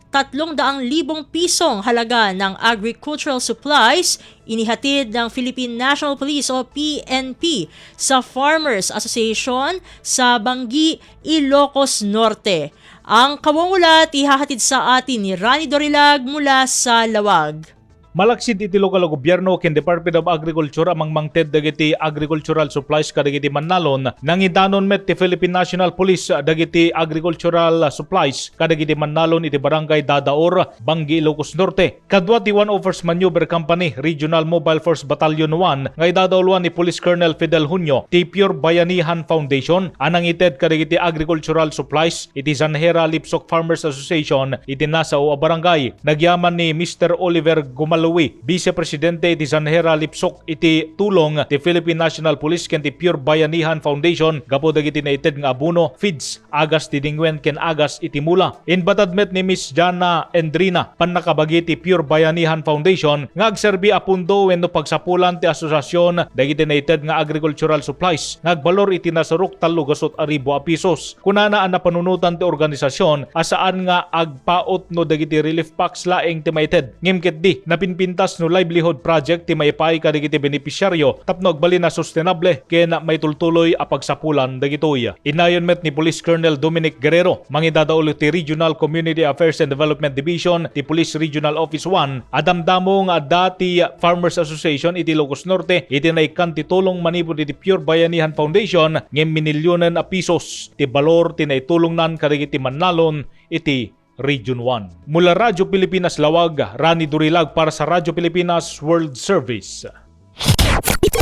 S2: 300,000 pisong halaga ng agricultural supplies inihatid ng Philippine National Police o PNP sa Farmers Association sa Banggi, Ilocos Norte. Ang kawawulat ihahatid sa atin ni Rani Dorilag mula sa Lawag.
S19: Malaksid iti lokal gobyerno ken Department of Agriculture amang mangted dagiti agricultural supplies kadagiti Manalon nangidanon met ti Philippine National Police dagiti agricultural supplies kadagiti Manalon iti barangay Dadaor, Banggi, Ilocos Norte. Kadwa ti 101st Maneuver Company Regional Mobile Force Battalion 1 nga idadawluan ni Police Colonel Fidel Junio ti Pure Bayanihan Foundation anang ited kadagiti agricultural supplies iti Sanjera Lipsok Farmers Association iti Nasao a barangay. Nagyaman ni Mr. Oliver Gumalo Vice Presidente iti Sanjera Lipsok iti tulong ti Philippine National Police ken ti Pure Bayanihan Foundation gapo dagiti naited nga abono, feeds, agas ti dingwen ken agas iti mula. Inbatad met ni Miss Jana Endrina pannakabagi ti Pure Bayanihan Foundation nga agserbi a pundo wenno pagsapulan ti asosasyon dagiti naited nga agricultural supplies nga agbalor iti nasurok 3,000 a pisos. Kunana ang napanunutan ti organisasyon asaan nga agpaot no dagiti relief packs laeng ti maited. Ngimket di napinpintas no livelihood project ti maipay kadagiti benepisyaryo tapno agbali na sustainable ken may tultuloy a pagsapulan dagitoy. Inayon met ni Police Colonel Dominic Guerrero mangidadaulo ti Regional Community Affairs and Development Division ti Police Regional Office 1 adamdamo nga dati Farmers Association iti Ilocos Norte iti naikan ti tulong manipod iti Pure Bayanihan Foundation ngem minilyonen a pisos ti balor ti naitulong nan kadagiti Manalon iti Region 1. Mula Radyo Pilipinas Lawag, Rani Durilag para sa Radyo Pilipinas World Service.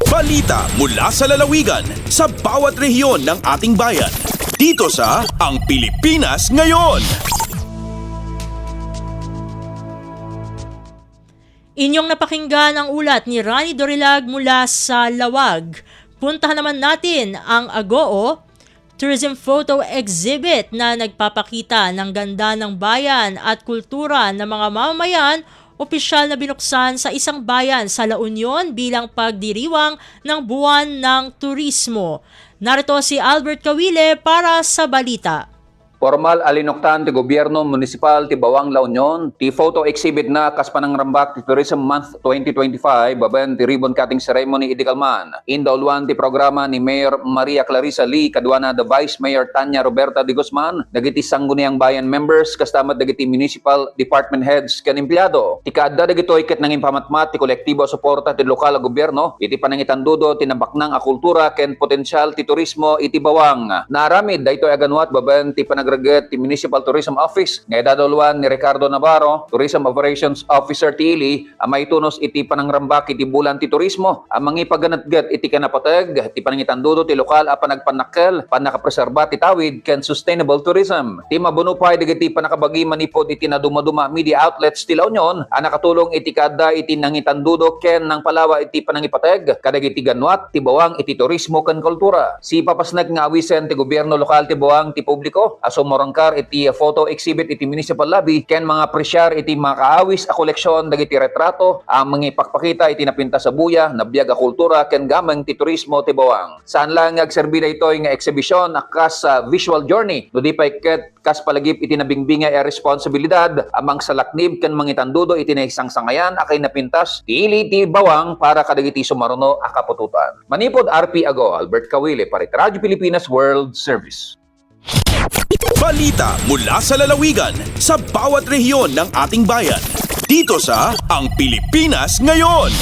S1: Balita mula sa lalawigan sa bawat rehiyon ng ating bayan. Dito sa Ang Pilipinas Ngayon.
S2: Inyong napakinggan ang ulat ni Rani Dorilag mula sa Lawag. Puntahan naman natin ang Agoo Tourism Photo Exhibit na nagpapakita ng ganda ng bayan at kultura ng mga mamamayan, opisyal na binuksan sa isang bayan sa La Union bilang pagdiriwang ng buwan ng turismo. Narito si Albert Kawile para sa balita.
S20: Formal alinoktan ti gobyerno municipal ti Bawang La Union ti photo exhibit na kaspanangrambak ti Tourism Month 2025 baben ti ribbon cutting ceremony iti Kalman. Indauluan ti programa ni Mayor Maria Clarissa Lee kadwana the Vice Mayor Tanya Roberta de Guzman dagiti sangguniang bayan members kastamat dagiti municipal department heads ken empleyado. Ti kaadda dagitoy ket nangin pamatmat ti kolektibo suporta ti lokal a gobyerno iti panangitandudo ti nabaknang a kultura ken potensyal ti turismo iti Bawang. Naramid daytoy aganwat baben ti panagraget ti Municipal Tourism Office nga idaduluan ni Ricardo Navarro, Tourism Operations Officer ti Ili, amay tunos iti panangrambak iti bulan ti turismo, amang ipaganatgat iti kanapateg, ti panangitandudo ti lokal a panagpanakkel, panakapreserba ti tawid ken sustainable tourism. Ti mabunupay dagiti panakabagi manipod iti naduma-duma media outlets ti La Union, a nakatulong iti kada iti nangitandudo ken nang palawa iti panangipateg, kadagiti ganwat ti Bawang iti turismo ken kultura. Si papasnek nga awisen ti gobyerno lokal ti Bawang ti publiko, aso morangkar iti photo exhibit iti municipal lobby ken mga presyar iti makaawis a koleksyon dagiti retrato ang mga ipakpakita iti napinta sa buya nabiyag a kultura ken gameng ti turismo ti Bawang. Saan lang agserbida ito nga exhibition akas visual journey no di pay ket kas palagip iti nabingbingay a responsibilidad amang salaknib ken mangitandudo iti naisang sangayan akay napintas ti ili ti Bawang para kadagiti sumaruno a kapututan. Manipod RP Ago, Albert Kawili para iti Radyo Pilipinas World Service.
S1: Balita mula sa lalawigan sa bawat rehiyon ng ating bayan. Dito sa Ang Pilipinas Ngayon.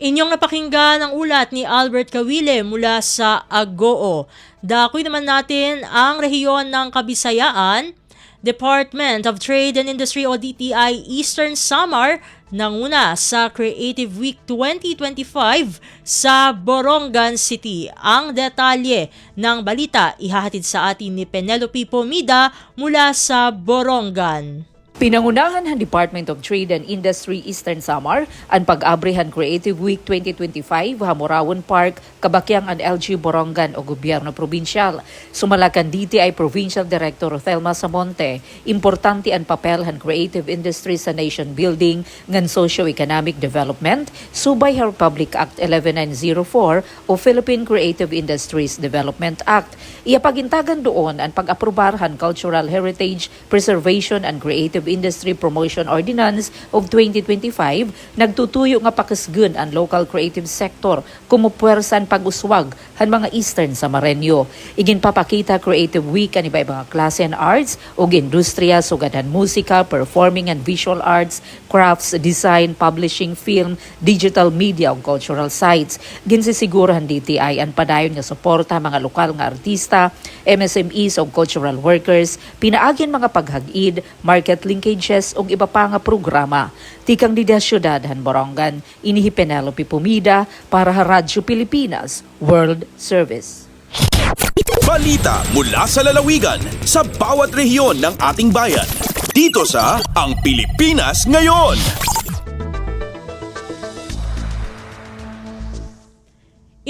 S2: Inyong napakinggan ang ulat ni Albert Kawile mula sa Agoo. Dakoy naman natin ang rehiyon ng Kabisayaan. Department of Trade and Industry o DTI Eastern Samar nanguna sa Creative Week 2025 sa Borongan City. Ang detalye ng balita ihahatid sa atin ni Penelope Pomida mula sa Borongan.
S21: Pinangunahan ng Department of Trade and Industry Eastern Samar ang pag-abrihan Creative Week 2025 Hamorawon Park, kabakyang ang LG Borongan o Gobyerno Probinsyal. Sumalakan DTI Provincial Director Thelma Samonte, importante ang papel ng creative industry sa nation building ngan socio-economic development, subay her Republic Act 11904 o Philippine Creative Industries Development Act. Iapagintagan doon ang pag-aprobarhan Cultural Heritage Preservation and Creative Industry Promotion Ordinance of 2025 nagtutuyo nga pakisgun ang local creative sector kumupuwersan pag-uswag han mga Eastern Samareño. Igin papakita Creative Week ang iba-ibang klase ng arts ug industriya sugadan musika, performing and visual arts, crafts, design, publishing, film, digital media ug cultural sites. Ginsisigurahan DTI ang padayon nga suporta mga lokal nga artista, MSMEs ug cultural workers, pinaagin mga paghag-id, market linkages ug iba pa nga programa. Tikang di syudad han Borongan, inihi Penelope Pomida para sa Radyo Pilipinas World Service.
S1: Balita mula sa lalawigan sa bawat rehiyon ng ating bayan. Dito sa Ang Pilipinas Ngayon.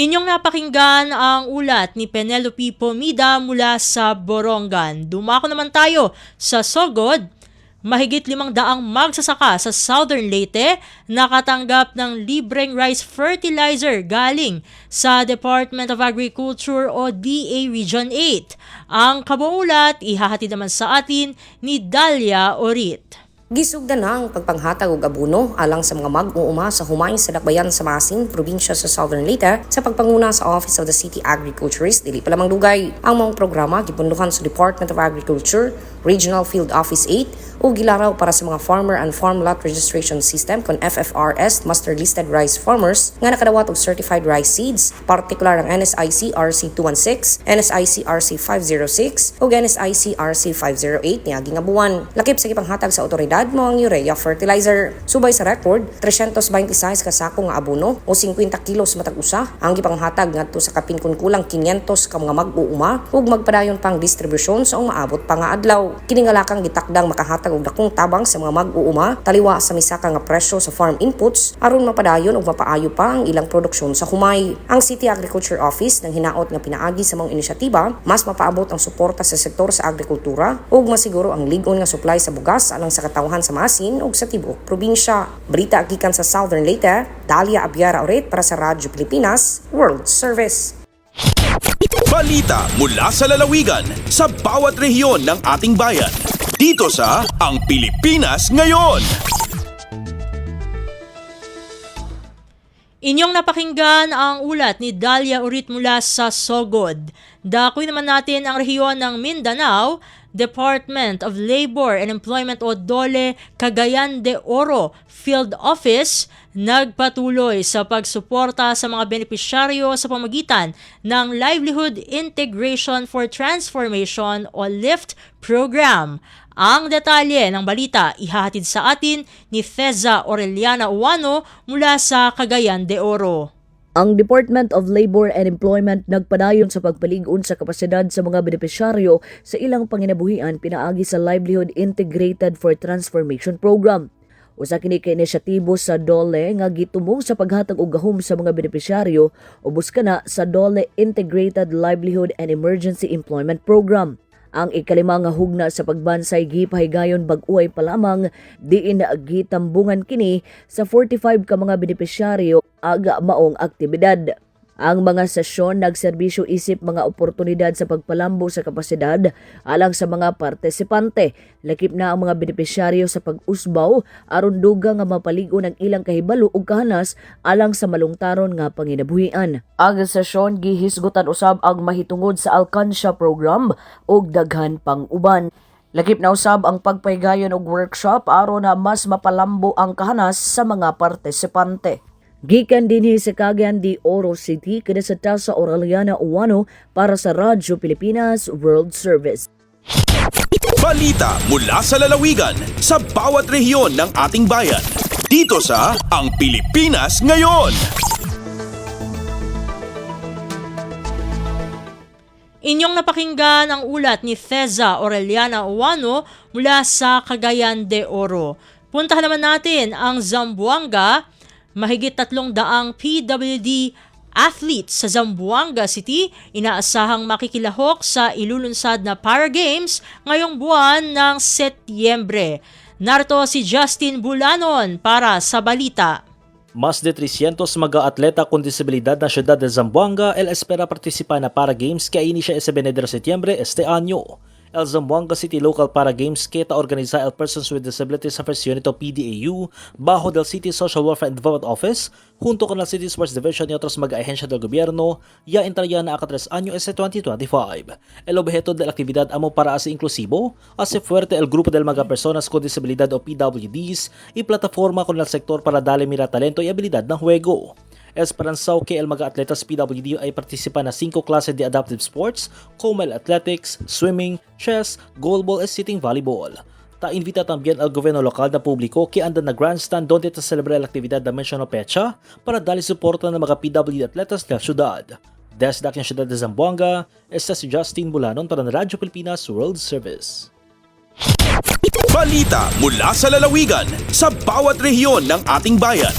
S2: Inyong napakinggan ang ulat ni Penelope Pomida mula sa Borongan. Dumako naman tayo sa Sogod. Mahigit 500 magsasaka sa Southern Leyte nakatanggap ng libreng rice fertilizer galing sa Department of Agriculture o DA Region 8. Ang kabuong ulat ihahatid naman sa atin ni Dalia Orit.
S22: Gisugda na ang pagpanghatag og abono alang sa mga mag-uuma sa humay sa dakbayan sa Masin, probinsya sa Southern Leyte sa pagpanguna sa Office of the City Agriculturist dili pa lamang dugay. Ang mga programa gipunduhan sa Department of Agriculture, Regional Field Office 8 o gilaraw para sa mga Farmer and Farm Lot Registration System kon FFRS Master Listed Rice Farmers nga nakadawat og certified rice seeds, partikular ang NSIC RC216, NSIC RC506 ug NSIC RC508 niagi nga buwan. Lakip sa gipanghatag sa otoridad mo ang urea fertilizer. Subay sa record, 326 ka sako nga abono o 50 kilos matag usa ang gipanghatag ngadto sa kapin kun kulang 500 ka mga mag-uuma ug magpadayon pang distribusyon sa maabot pa nga adlaw. Kini nga lakang gitakdang makahatag og dakong tabang sa mga mag-uuma taliwa sa misaka nga presyo sa farm inputs aron mapadayon ug mapaayo pa ang ilang produksyon sa humay. Ang City Agriculture Office nang hinaot nga pinaagi sa mga inisyatiba mas mapaabot ang suporta sa sektor sa agrikultura ug masiguro ang lig-on nga supply sa bugas alang sa katawhan sa Masin ug sa tibuok probinsya. Brita gikan sa Southern Leyte, Dalia Abiara Oret para sa Radyo Pilipinas World Service.
S1: Balita mula sa lalawigan sa bawat rehiyon ng ating bayan. Dito sa Ang Pilipinas Ngayon.
S2: Inyong napakinggan ang ulat ni Dalia Urit mula sa Sogod. Dakoy naman natin ang rehiyon ng Mindanao. Department of Labor and Employment o DOLE Cagayan de Oro Field Office nagpatuloy sa pagsuporta sa mga benepisyaryo sa pamagitan ng Livelihood Integration for Transformation o LIFT program. Ang detalye ng balita ihahatid sa atin ni Feza Aureliana Uwano mula sa Cagayan de Oro.
S23: Ang Department of Labor and Employment nagpadayon sa pagpalig-on sa kapasidad sa mga benepisyaryo sa ilang panginabuhian pinaagi sa Livelihood Integrated for Transformation Program. Usa kini ka inisyatibo sa DOLE nga gitumong sa paghatag og gahom sa mga benepisyaryo ubos kana sa DOLE Integrated Livelihood and Emergency Employment Program. Ang ikalima nga hugna sa pagbansay gipahigayon bag-uay pa lamang diin gitambungan kini sa 45 ka mga benepisyaryo aga maong aktibidad. Ang mga sesyon nagserbisyo isip mga oportunidad sa pagpalambo sa kapasidad alang sa mga partisipante. Lakip na ang mga benepisyaryo sa pag-usbaw aron duga nga mapaligon ang ilang kahibalo ug kahanas alang sa malungtaron nga panginabuhian. Ang sesyon gihisgutan usab ang mahitungod sa Alcansya program ug daghan pang uban. Lakip na usab ang pagpahigayon og workshop aron na mas mapalambo ang kahanas sa mga partisipante. Gikan dinhi sa Cagayan de Oro City kada sa Tasa Aureliana Uwano para sa Radyo Pilipinas World Service.
S1: Balita mula sa lalawigan sa bawat rehiyon ng ating bayan. Dito sa Ang Pilipinas Ngayon.
S2: Inyong napakinggan ang ulat ni Theza Aureliana Uwano mula sa Cagayan de Oro. Puntahan naman natin ang Zamboanga. Mahigit 300 PWD athletes sa Zamboanga City inaasahang makikilahok sa ilulunsad na Para Games ngayong buwan ng Setyembre. Narito si Justin Bulanon para sa balita.
S3: Mas de 300 mga atleta con disabilidad na siyudad de Zamboanga el espera participar na Para Games que inicia ese 20 de septiembre este año. El Zamboanga City Local Para Games que organiza el Persons with Disabilities Affairs Unit o PDAU bajo del City Social Welfare and Development Office junto con la City Sports Division y otros mag-ahensya del gobierno ya entraría na a 3 años este 2025. El objeto de la actividad amo para hacer inclusivo, hace fuerte el grupo de mga personas con disabilidad o PWDs y plataforma con el sector para darle mira talento y habilidad ng juego. Esperanzado que el mga atletas PWD ay participan na 5 clases de adaptive sports como el athletics, swimming, chess, goalball y sitting volleyball. Ta invita también al gobierno local na publiko que anda na grandstand donde ta celebrar la actividad na menciono pecha para darle suporta ng mga PWD atletas de la ciudad. Desde la ciudad de Zamboanga, este si Justin Bulanon para ng Radyo Pilipinas World Service.
S1: Balita mula sa lalawigan sa bawat rehiyon ng ating bayan.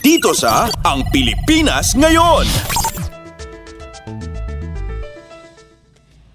S1: Dito sa Ang Pilipinas Ngayon.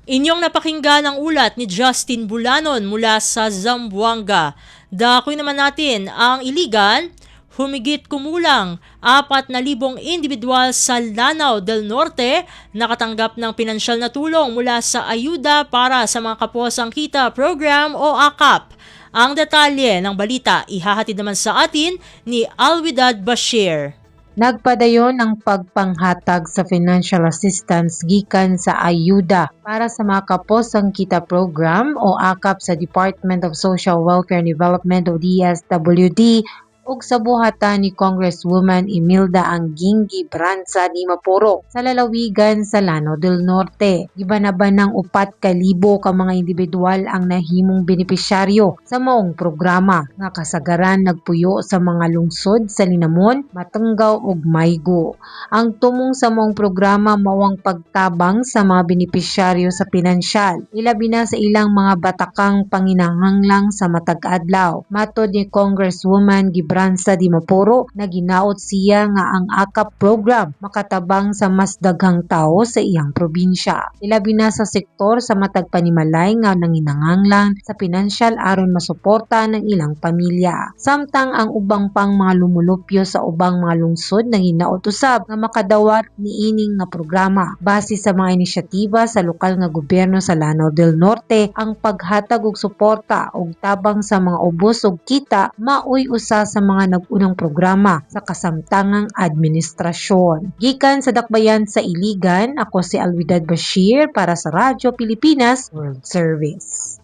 S2: Inyong napakinggan ang ulat ni Justin Bulanon mula sa Zamboanga. Dakoy naman natin ang Iligan. Humigit kumulang 4,000 individual sa Lanao del Norte nakatanggap ng pinansyal na tulong mula sa Ayuda para sa mga Kapuasang Kita Program o AKAP. Ang detalye ng balita ihahatid naman sa atin ni Alwidad Bashir.
S4: Nagpadayon ang pagpanghatag sa financial assistance gikan sa Ayuda para sa mga Kapuasang Kita Program o AKAP sa Department of Social Welfare and Development o DSWD ug sa buhatan ni Congresswoman Imelda Anguingui Branza ni Mapuro sa lalawigan sa Lanao del Norte. Gibanaban ng 4,000 ka mga individual ang nahimong benepisyaryo sa maong programa nga kasagaran nagpuyo sa mga lungsod sa Linamon, Matenggaw ug Maygo. Ang tumong sa maong programa mawang pagtabang sa mga benepisyaryo sa pinansyal, ilabi na sa ilang mga batakang panginahanglang sa matag adlaw. Matod ni Congresswoman Branza di Mapuro na ginaot siya nga ang AKAP program makatabang sa mas daghang tao sa iyang probinsya. Ilabi na sa sektor sa matag panimalay nga nanginanganglan sa pinansyal aron masuporta ng ilang pamilya. Samtang ang ubang pang mga lumulupyo sa ubang mga lungsod na ginaot usab nga makadawat niining nga programa. Base sa mga inisyatiba sa lokal nga gobyerno sa Lanao del Norte, ang paghatag og suporta og tabang sa mga ubos og kita maoy usa sa mga nag-unang programa sa kasamtangang administrasyon. Gikan sa Dakbayan sa Iligan, ako si Alwidad Bashir para sa Radyo Pilipinas World Service.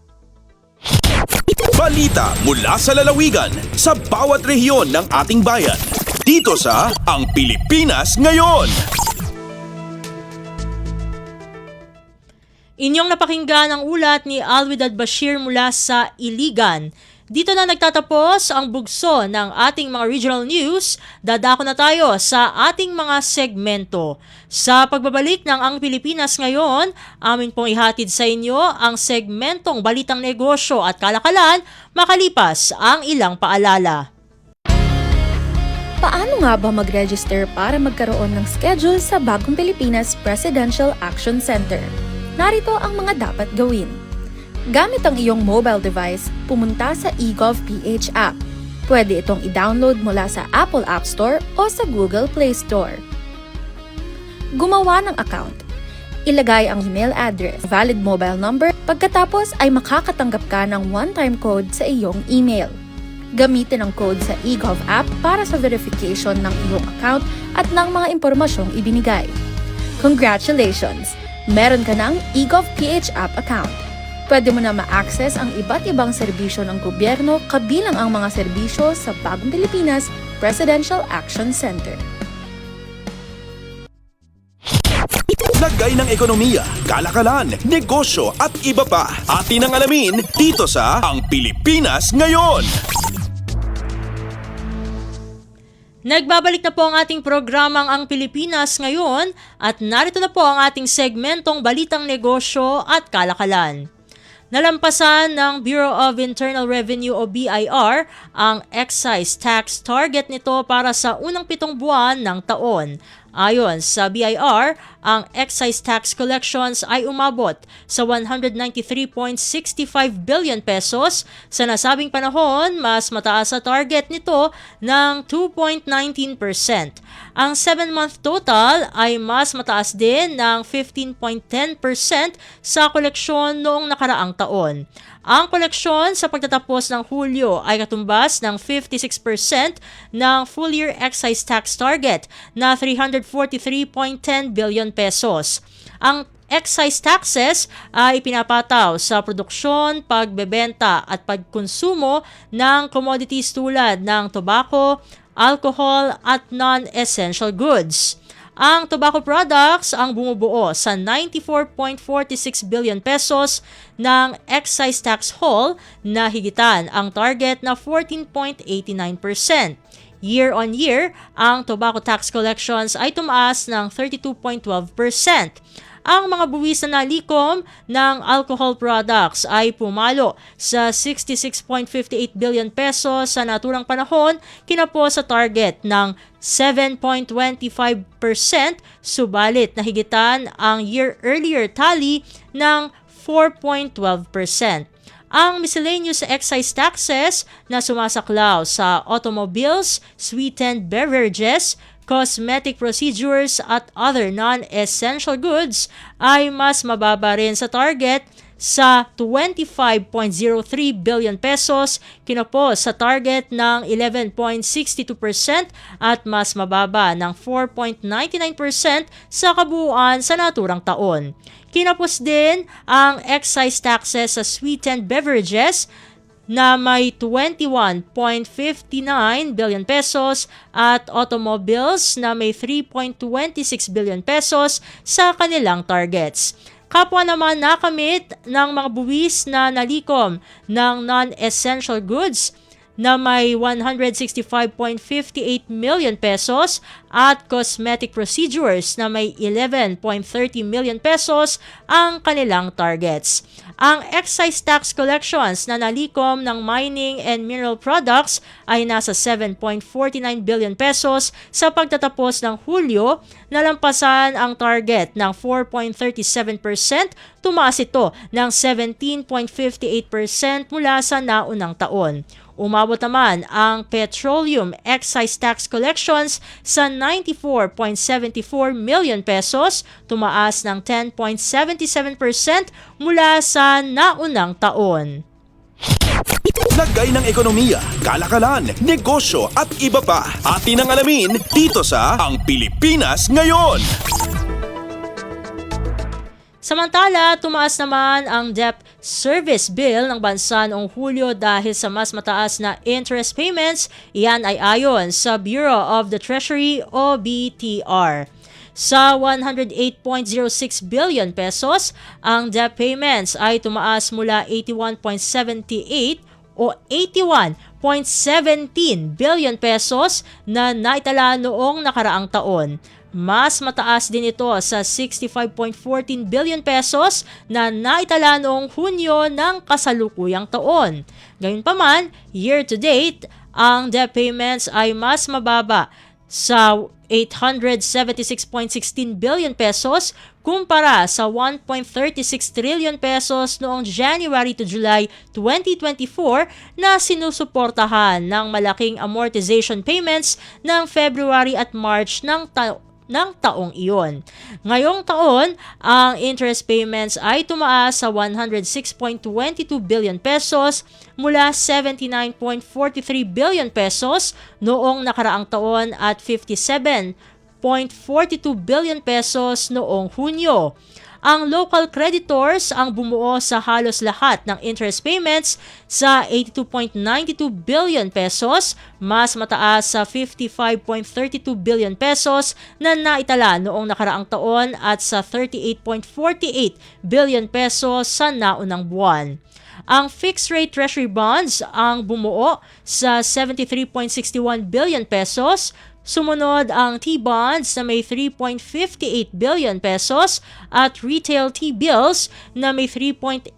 S1: Balita mula sa lalawigan sa bawat rehiyon ng ating bayan. Dito sa Ang Pilipinas Ngayon.
S2: Inyong napakinggan ang ulat ni Alwidad Bashir mula sa Iligan. Dito na nagtatapos ang bugso ng ating mga regional news. Dadako na tayo sa ating mga segmento. Sa pagbabalik ng Ang Pilipinas Ngayon, amin pong ihatid sa inyo ang segmentong Balitang Negosyo at Kalakalan makalipas ang ilang paalala.
S6: Paano nga ba mag-register para magkaroon ng schedule sa Bagong Pilipinas Presidential Action Center? Narito ang mga dapat gawin. Gamit ang iyong mobile device, pumunta sa eGovPH app. Pwede itong i-download mula sa Apple App Store o sa Google Play Store. Gumawa ng account. Ilagay ang email address, valid mobile number, pagkatapos ay makakatanggap ka ng one-time code sa iyong email. Gamitin ang code sa eGov app para sa verification ng iyong account at ng mga impormasyong ibinigay. Congratulations! Meron ka ng eGovPH app account. Pwede mo na ma-access ang iba't ibang serbisyo ng gobyerno kabilang ang mga serbisyo sa Bagong Pilipinas Presidential Action Center.
S1: Lagay ng ekonomiya, kalakalan, negosyo at iba pa. Atin ang alamin dito sa Ang Pilipinas Ngayon.
S2: Nagbabalik na po ang ating programang Ang Pilipinas Ngayon at narito na po ang ating segmentong Balitang Negosyo at Kalakalan. Nalampasan ng Bureau of Internal Revenue o BIR ang excise tax target nito para sa unang 7 buwan ng taon. Ayon sa BIR, ang excise tax collections ay umabot sa 193.65 billion pesos. Sa nasabing panahon, mas mataas sa target nito ng 2.19%. Ang 7-month total ay mas mataas din ng 15.10% sa koleksyon noong nakaraang taon. Ang koleksyon sa pagtatapos ng Hulyo ay katumbas ng 56% ng full-year excise tax target na 343.10 billion pesos. Ang excise taxes ay pinapataw sa produksyon, pagbebenta at pagkonsumo ng commodities tulad ng tobacco, alcohol at non-essential goods. Ang tobacco products ang bumubuo sa 94.46 billion pesos ng excise tax haul na higitan ang target na 14.89%. Year-on-year, ang tobacco tax collections ay tumaas ng 32.12%. Ang mga buwis na nalikom ng alcohol products ay pumalo sa 66.58 billion pesos sa naturang panahon kinapos sa target ng 7.25%, subalit nahigitan ang year-earlier tally ng 4.12%. Ang miscellaneous excise taxes na sumasaklaw sa automobiles, sweetened beverages, cosmetic procedures at other non-essential goods ay mas mababa rin sa target sa 25.03 billion pesos kinapos sa target ng 11.62% at mas mababa ng 4.99% sa kabuuan sa naturang taon. Kinapos din ang excise taxes sa sweetened beverages na may 21.59 billion pesos at automobiles na may 3.26 billion pesos sa kanilang targets. Kapwa naman nakamit ng mga buwis na nalikom ng non-essential goods na may 165.58 million pesos at cosmetic procedures na may 11.30 million pesos ang kanilang targets. Ang excise tax collections na nalikom ng mining and mineral products ay nasa 7.49 billion pesos sa pagtatapos ng Hulyo, nalampasan ang target ng 4.37%, tumaas ito ng 17.58% mula sa naunang taon. Umabot naman ang petroleum excise tax collections sa 94.74 million pesos, tumaas ng 10.77% mula sa naunang taon.
S1: Lagay ng ekonomiya, kalakalan, negosyo at iba pa. Atin ang alamin dito sa Ang Pilipinas Ngayon.
S2: Samantala, tumaas naman ang debt service bill ng bansa noong Hulyo dahil sa mas mataas na interest payments. Iyan ay ayon sa Bureau of the Treasury o BTR. Sa 108.06 billion pesos, ang debt payments ay tumaas mula 81.78 o 81.17 billion pesos na naitala noong nakaraang taon. Mas mataas din ito sa 65.14 billion pesos na naitala noong Hunyo ng kasalukuyang taon. Gayunpaman, year-to-date, ang debt payments ay mas mababa sa 876.16 billion pesos kumpara sa 1.36 trillion pesos noong January to July 2024 na sinusuportahan ng malaking amortization payments ng February at March ng taong iyon. Ngayong taon, ang interest payments ay tumaas sa 106.22 billion pesos mula 79.43 billion pesos noong nakaraang taon at 57.42 billion pesos noong Hunyo. Ang local creditors ang bumuo sa halos lahat ng interest payments sa 82.92 billion pesos, mas mataas sa 55.32 billion pesos na naitala noong nakaraang taon at sa 38.48 billion pesos sa naunang buwan. Ang fixed-rate treasury bonds ang bumuo sa 73.61 billion pesos. Sumunod ang T-bonds na may 3.58 billion pesos at retail T-bills na may 3.89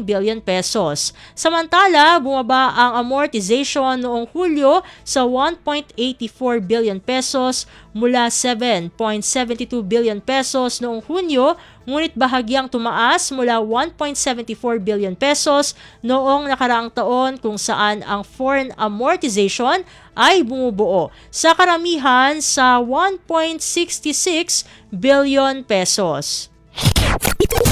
S2: billion pesos. Samantala, bumaba ang amortization noong Hulyo sa 1.84 billion pesos mula 7.72 billion pesos noong Hunyo, ngunit bahagyang tumaas mula 1.74 billion pesos noong nakaraang taon kung saan ang foreign amortization ay bumubuo sa karamihan sa 1.66 billion pesos.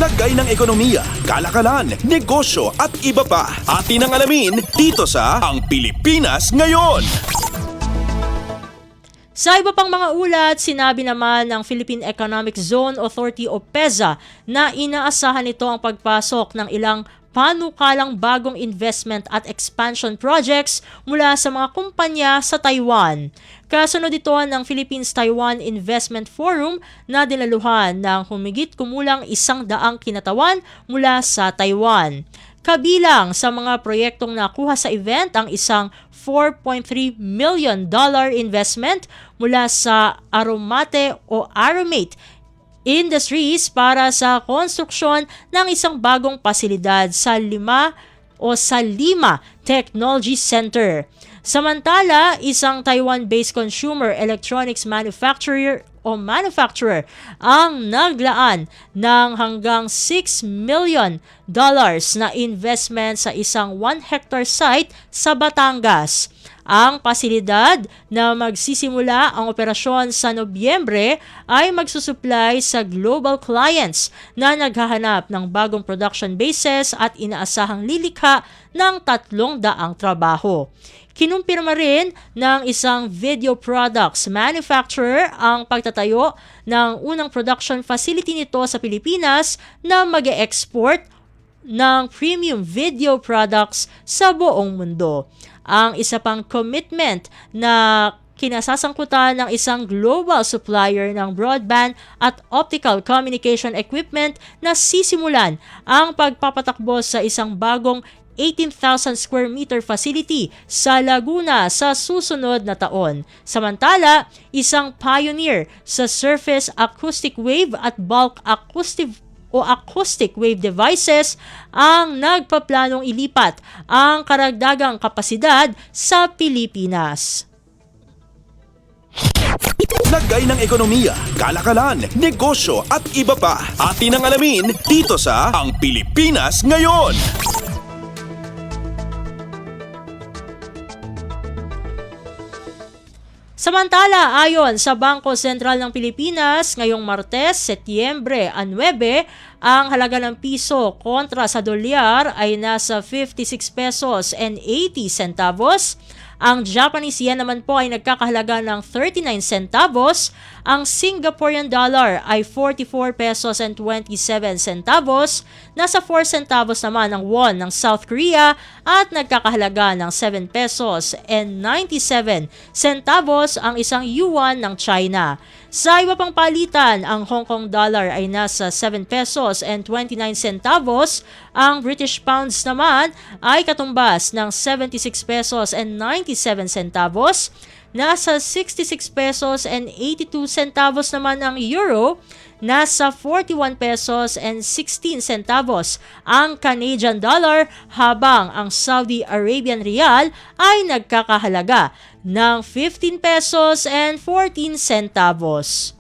S1: Lagay ng ekonomiya, kalakalan, negosyo at iba pa. Atin ang alamin dito sa Ang Pilipinas Ngayon.
S2: Sa iba pang mga ulat, sinabi naman ng Philippine Economic Zone Authority o PEZA na inaasahan nito ang pagpasok ng ilang panukalang bagong investment at expansion projects mula sa mga kumpanya sa Taiwan. Kasunod ito ng Philippines-Taiwan Investment Forum na dinaluhan ng humigit kumulang 100 kinatawan mula sa Taiwan. Kabilang sa mga proyektong nakuha sa event ang isang $4.3 million investment mula sa Aromate Industries para sa konstruksyon ng isang bagong pasilidad sa Lima Technology Center. Samantala, isang Taiwan-based consumer electronics manufacturer ang naglaan ng hanggang $6 million na investment sa isang 1-hectare site sa Batangas. Ang pasilidad na magsisimula ang operasyon sa Nobyembre ay magsusupply sa global clients na naghahanap ng bagong production bases at inaasahang lilikha ng 300 trabaho. Kinumpirma rin ng isang video products manufacturer ang pagtatayo ng unang production facility nito sa Pilipinas na mag-e-export ng premium video products sa buong mundo. Ang isa pang commitment na kinasasangkutan ng isang global supplier ng broadband at optical communication equipment na sisimulan ang pagpapatakbo sa isang bagong 18,000 square meter facility sa Laguna sa susunod na taon. Samantala, isang pioneer sa surface acoustic wave at bulk acoustic wave devices ang nagpaplanong ilipat ang karagdagang kapasidad sa Pilipinas.
S1: Lagay ng ekonomiya, kalakalan, negosyo at iba pa. Atin ang alamin dito sa Ang Pilipinas Ngayon.
S2: Samantala, ayon sa Bangko Sentral ng Pilipinas, ngayong Martes, Setyembre 9, ang halaga ng piso kontra sa dolyar ay nasa 56 pesos and 80 centavos. Ang Japanese yen naman po ay nagkakahalaga ng 39 centavos. Ang Singaporean dollar ay 44 pesos and 27 centavos. Nasa 4 centavos naman ang won ng South Korea at nagkakahalaga ng 7 pesos and 97 centavos ang isang yuan ng China. Sa iba pang palitan, ang Hong Kong dollar ay nasa 7 pesos and 29 centavos. Ang British pounds naman ay katumbas ng 76 pesos and 97 centavos. nasa 66 pesos and 82 centavos naman ang euro, nasa 41 pesos and 16 centavos ang Canadian dollar, habang ang Saudi Arabian Riyal ay nagkakahalaga ng 15 pesos and 14 centavos.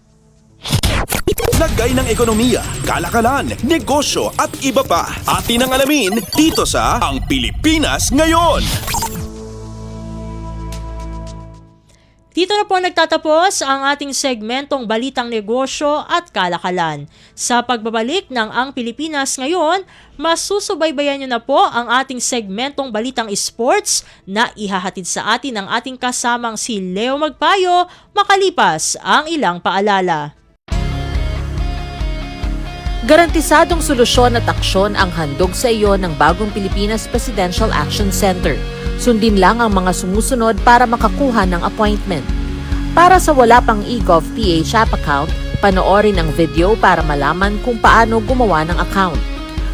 S1: Lagay ng ekonomiya, kalakalan, negosyo at iba pa. Atin ang alamin dito sa Ang Pilipinas Ngayon.
S2: Dito na po nagtatapos ang ating segmentong Balitang Negosyo at Kalakalan. Sa pagbabalik ng Ang Pilipinas Ngayon, masusubaybayan nyo na po ang ating segmentong Balitang Sports na ihahatid sa atin ng ating kasamang si Leo Magpayo makalipas ang ilang paalala.
S21: Garantisadong solusyon at aksyon ang handog sa iyo ng Bagong Pilipinas Presidential Action Center. Sundin lang ang mga sumusunod para makakuha ng appointment. Para sa wala pang eGov PH app account, panoorin ang video para malaman kung paano gumawa ng account.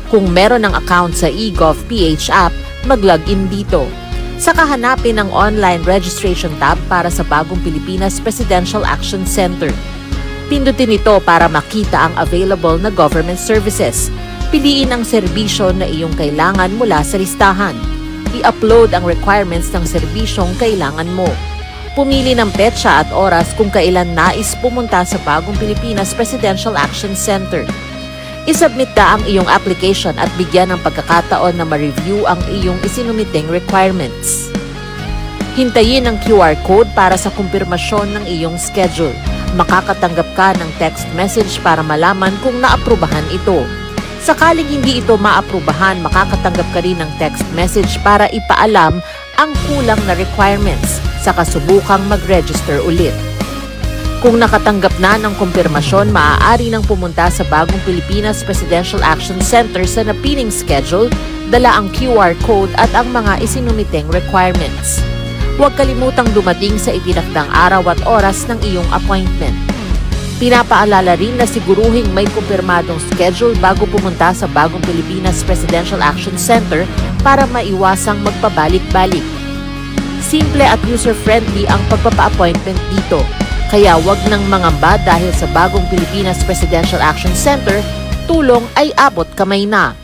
S21: Kung meron ng account sa eGov PH app, mag-login dito. Saka hanapin ang online registration tab para sa Bagong Pilipinas Presidential Action Center. Pindutin ito para makita ang available na government services. Piliin ang serbisyo na iyong kailangan mula sa listahan. I-upload ang requirements ng serbisyong kailangan mo. Pumili ng petsa at oras kung kailan nais pumunta sa Bagong Pilipinas Presidential Action Center. I-submit na ang iyong application at bigyan ng pagkakataon na ma-review ang iyong isinumiting requirements. Hintayin ang QR code para sa kumpirmasyon ng iyong schedule. Makakatanggap ka ng text message para malaman kung naaprubahan ito. Sakaling hindi ito maaprubahan, makakatanggap ka rin ng text message para ipaalam ang kulang na requirements, saka subukang mag-register ulit. Kung nakatanggap na ng kumpirmasyon, maaari nang pumunta sa Bagong Pilipinas Presidential Action Center sa napiling schedule, dala ang QR code at ang mga isinumiteng requirements. Huwag kalimutang dumating sa itinakdang araw at oras ng iyong appointment. Pinapaalala rin na siguruhing may kumpirmadong schedule bago pumunta sa Bagong Pilipinas Presidential Action Center para maiwasang magpabalik-balik. Simple at user-friendly ang pagpapa-appointment dito, kaya wag nang mangamba dahil sa Bagong Pilipinas Presidential Action Center, tulong ay abot kamay na.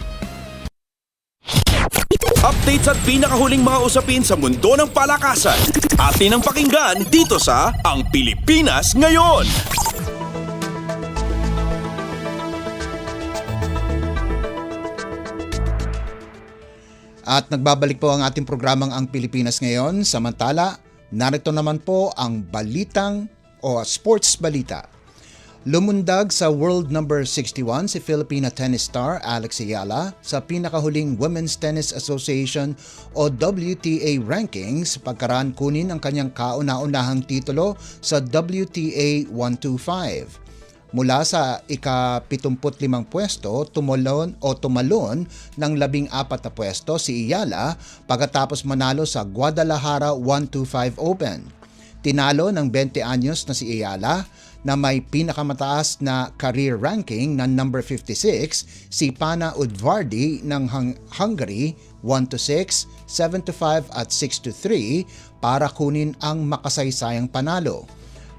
S1: Updates at pinakahuling mga usapin sa mundo ng palakasan. Atin ang pakinggan dito sa Ang Pilipinas Ngayon.
S7: At nagbabalik po ang ating programang Ang Pilipinas Ngayon. Samantala, narito naman po ang balitang o sports balita. Lumundag sa world number 61 si Filipina tennis star Alex Ayala sa pinakahuling Women's Tennis Association o WTA rankings pagkaraan kunin ang kanyang kauna-unahang titulo sa WTA 125. Mula sa ika-75 pwesto, tumalon ng 14 na pwesto si Ayala pagkatapos manalo sa Guadalajara 125 Open. Tinalo ng 20 anyos na si Ayala na may pinakamataas na career ranking na number 56 si Pana Udvardi ng Hungary 1-6, 7-5 at 6-3 para kunin ang makasaysayang panalo.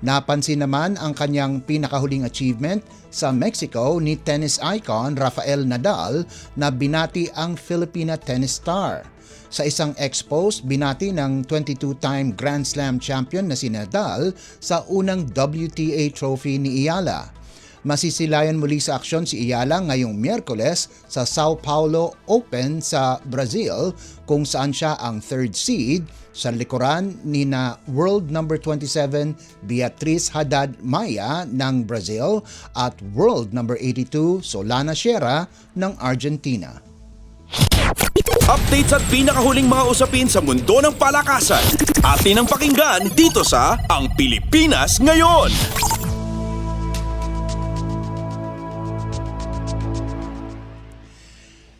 S7: Napansin naman ang kanyang pinakahuling achievement sa Mexico ni tennis icon Rafael Nadal na binati ang Filipina tennis star. Sa isang expose, binati ng 22-time Grand Slam champion na si Nadal sa unang WTA trophy ni Ayala. Masisilayan muli sa aksyon si Ayala ngayong Miyerkules sa Sao Paulo Open sa Brazil kung saan siya ang third seed sa likuran ni na world number 27 Beatriz Haddad Maia ng Brazil at world number 82 Solana Sierra ng Argentina.
S1: Updates at pinakahuling mga usapin sa mundo ng palakasan. Atin ang pakinggan dito sa Ang Pilipinas Ngayon.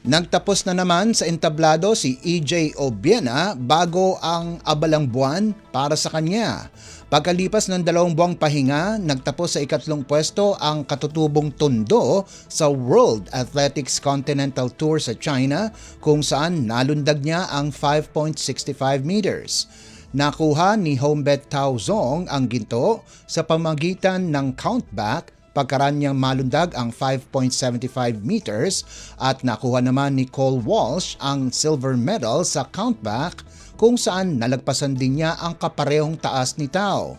S7: Nagtapos na naman sa entablado si EJ Obiena bago ang abalang buwan para sa kanya. Pagkalipas ng 2 buwang pahinga, nagtapos sa ikatlong pwesto ang katutubong Tondo sa World Athletics Continental Tour sa China kung saan nalundag niya ang 5.65 meters. Nakuha ni Hombet Tao Zong ang ginto sa pamagitan ng countback pagkaranyang malundag ang 5.75 meters at nakuha naman ni Cole Walsh ang silver medal sa countback kung saan nalagpasan din niya ang kaparehong taas ni Tao.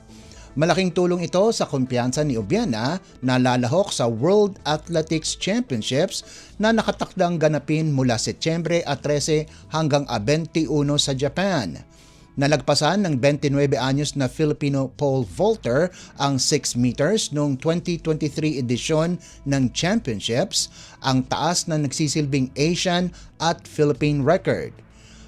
S7: Malaking tulong ito sa kumpiyansa ni Obiena na lalahok sa World Athletics Championships na nakatakdang ganapin mula Setyembre 13 hanggang 21 sa Japan. Nalagpasan ng 29 anyos na Filipino pole vaulter ang 6 meters noong 2023 edisyon ng Championships, ang taas na nagsisilbing Asian at Philippine record.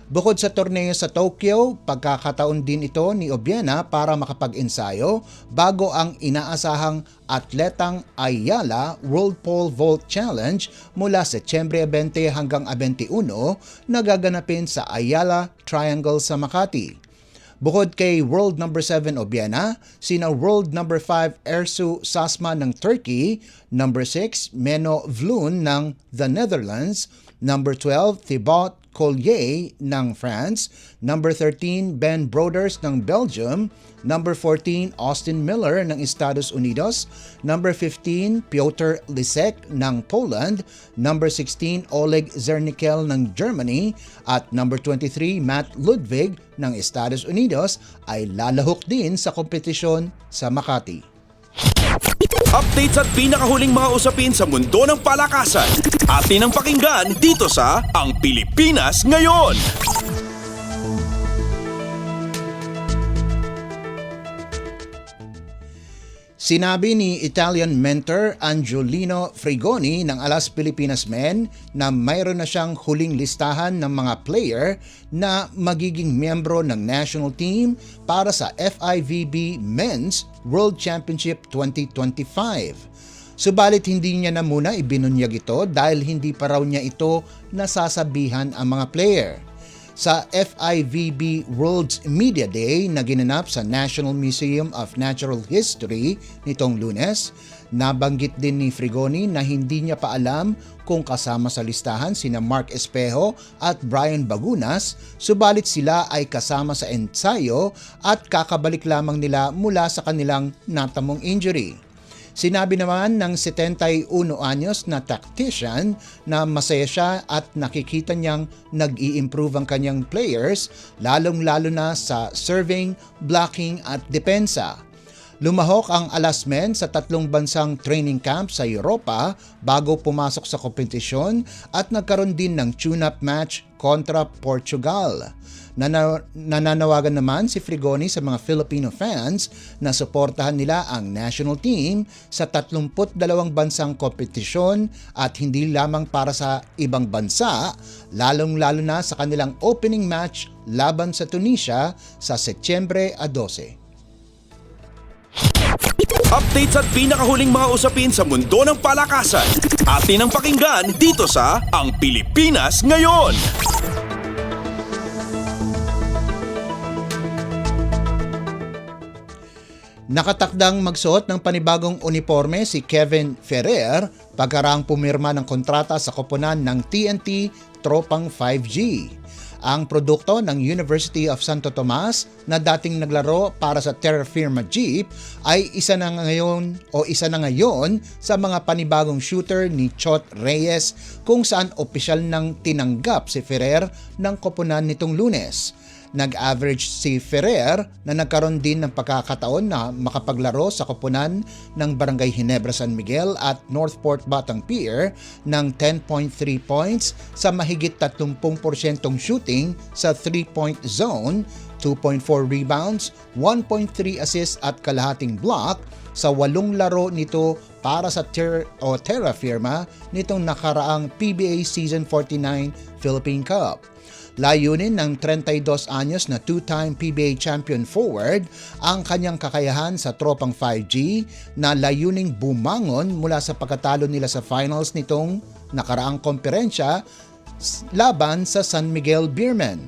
S7: Bukod sa torneo sa Tokyo, pagkakataon din ito ni Obiena para makapag-ensayo bago ang inaasahang Atletang Ayala World Pole Vault Challenge mula Setyembre 20 hanggang 21 na gaganapin sa Ayala Triangle sa Makati. Bukod kay World number 7 Obiena, sina World number 5 Ersu Sasma ng Turkey, number 6 Menno Vloon ng the Netherlands, number 12 Thibaut Collier ng France, number 13 Ben Broders ng Belgium, number 14 Austin Miller ng Estados Unidos, number 15 Piotr Lisek ng Poland, number 16 Oleg Zernikel ng Germany, at number 23 Matt Ludwig ng Estados Unidos ay lalahok din sa kompetisyon sa Makati.
S1: Updates at pinakahuling mga usapin sa mundo ng palakasan. Atin ang pakinggan dito sa Ang Pilipinas Ngayon.
S7: Sinabi ni Italian mentor Angiolino Frigoni ng Alas Pilipinas Men na mayroon na siyang huling listahan ng mga player na magiging miyembro ng national team para sa FIVB Men's World Championship 2025. Subalit hindi niya na muna ibinunyag ito dahil hindi pa raw niya ito nasasabihan ang mga player. Sa FIVB World's Media Day na ginanap sa National Museum of Natural History nitong Lunes, nabanggit din ni Frigoni na hindi niya pa alam kung kasama sa listahan sina Mark Espejo at Brian Bagunas, subalit sila ay kasama sa ensayo at kakabalik lamang nila mula sa kanilang natamong injury. Sinabi naman ng 71 anyos na tactician na masaya siya at nakikita niyang nag-i-improve ang kanyang players, lalong-lalo na sa serving, blocking at depensa. Lumahok ang Alas Men sa 3 bansang training camp sa Europa bago pumasok sa kompetisyon at nagkaroon din ng tune-up match kontra Portugal. Nananawagan naman si Frigoni sa mga Filipino fans na suportahan nila ang national team sa 32 bansang kompetisyon at hindi lamang para sa ibang bansa, lalong-lalo na sa kanilang opening match laban sa Tunisia sa Setyembre 12.
S1: Updates at pinakahuling mga usapin sa mundo ng palakasan. Atin ang pakinggan dito sa Ang Pilipinas Ngayon.
S7: Nakatakdang magsuot ng panibagong uniforme si Kevin Ferrer pagkaraang pumirma ng kontrata sa koponan ng TNT Tropang 5G. Ang produkto ng University of Santo Tomas na dating naglaro para sa Terra Firma Jeep ay isa na ngayon sa mga panibagong shooter ni Chot Reyes kung saan opisyal nang tinanggap si Ferrer ng koponan nitong Lunes. Nag-average si Ferrer na nagkaroon din ng pagkakataon na makapaglaro sa koponan ng Barangay Ginebra San Miguel at Northport Batang Pier ng 10.3 points sa mahigit 30% shooting sa 3-point zone, 2.4 rebounds, 1.3 assists at kalahating block sa 8 laro nito para sa Terra Firma nitong nakaraang PBA Season 49 Philippine Cup. Layunin ng 32 anyos na two-time PBA champion forward ang kanyang kakayahan sa Tropang 5G na layuning bumangon mula sa pagkatalo nila sa finals nitong nakaraang komperensya laban sa San Miguel Beermen.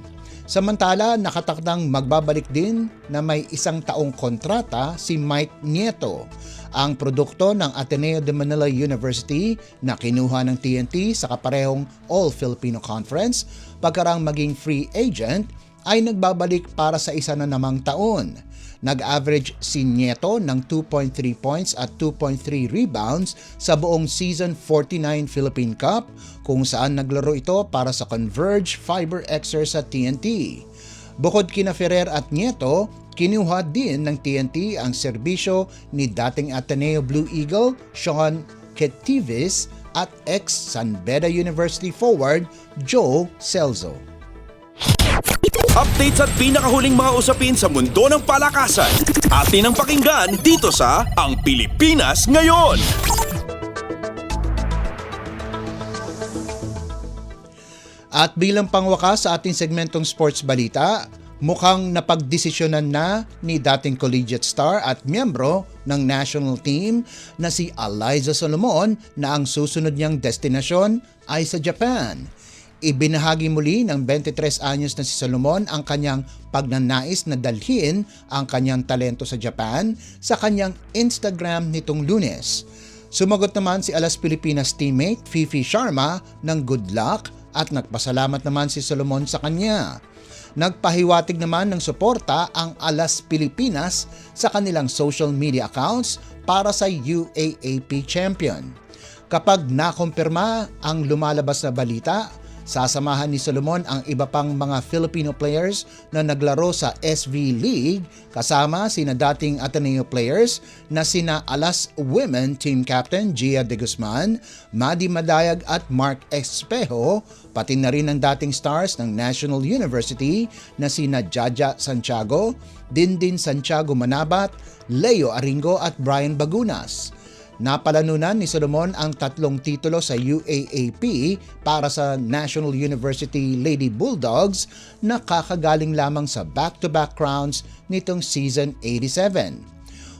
S7: Samantala, nakatakdang magbabalik din na may 1 taong kontrata si Mike Nieto, ang produkto ng Ateneo de Manila University na kinuha ng TNT sa kaparehong All-Filipino Conference pagkarang maging free agent ay nagbabalik para sa isa na namang taon. Nag-average si Nieto ng 2.3 points at 2.3 rebounds sa buong Season 49 Philippine Cup kung saan naglaro ito para sa Converge Fiber Xer sa TNT. Bukod kina Ferrer at Nieto, kinuha din ng TNT ang serbisyo ni dating Ateneo Blue Eagle Sean Ketivis at ex-San Beda University forward Joe Celso.
S1: Updates at pinakahuling mga usapin sa mundo ng palakasan. Atin ang pakinggan dito sa Ang Pilipinas Ngayon.
S7: At bilang pangwakas sa ating segmentong sports balita, mukhang napagdesisyonan na ni dating collegiate star at miyembro ng national team na si Eliza Solomon na ang susunod niyang destinasyon ay sa Japan. Ibinahagi muli ng 23 anyos na si Solomon ang kanyang pagnanais na dalhin ang kanyang talento sa Japan sa kanyang Instagram nitong Lunes. Sumagot naman si Alas Pilipinas teammate Fifi Sharma ng good luck at nagpasalamat naman si Solomon sa kanya. Nagpahiwatig naman ng suporta ang Alas Pilipinas sa kanilang social media accounts para sa UAAP champion. Kapag nakumpirma ang lumalabas na balita, sasamahan ni Solomon ang iba pang mga Filipino players na naglaro sa SV League kasama sina dating Ateneo players na sina Alas Women Team Captain Gia De Guzman, Madi Madayag at Mark Espejo, pati na rin ang dating stars ng National University na sina Jaja Santiago, Dindin Santiago Manabat, Leo Aringo at Brian Bagunas. Napalanunan ni Solomon ang 3 titulo sa UAAP para sa National University Lady Bulldogs na kakagaling lamang sa back-to-back crowns nitong Season 87.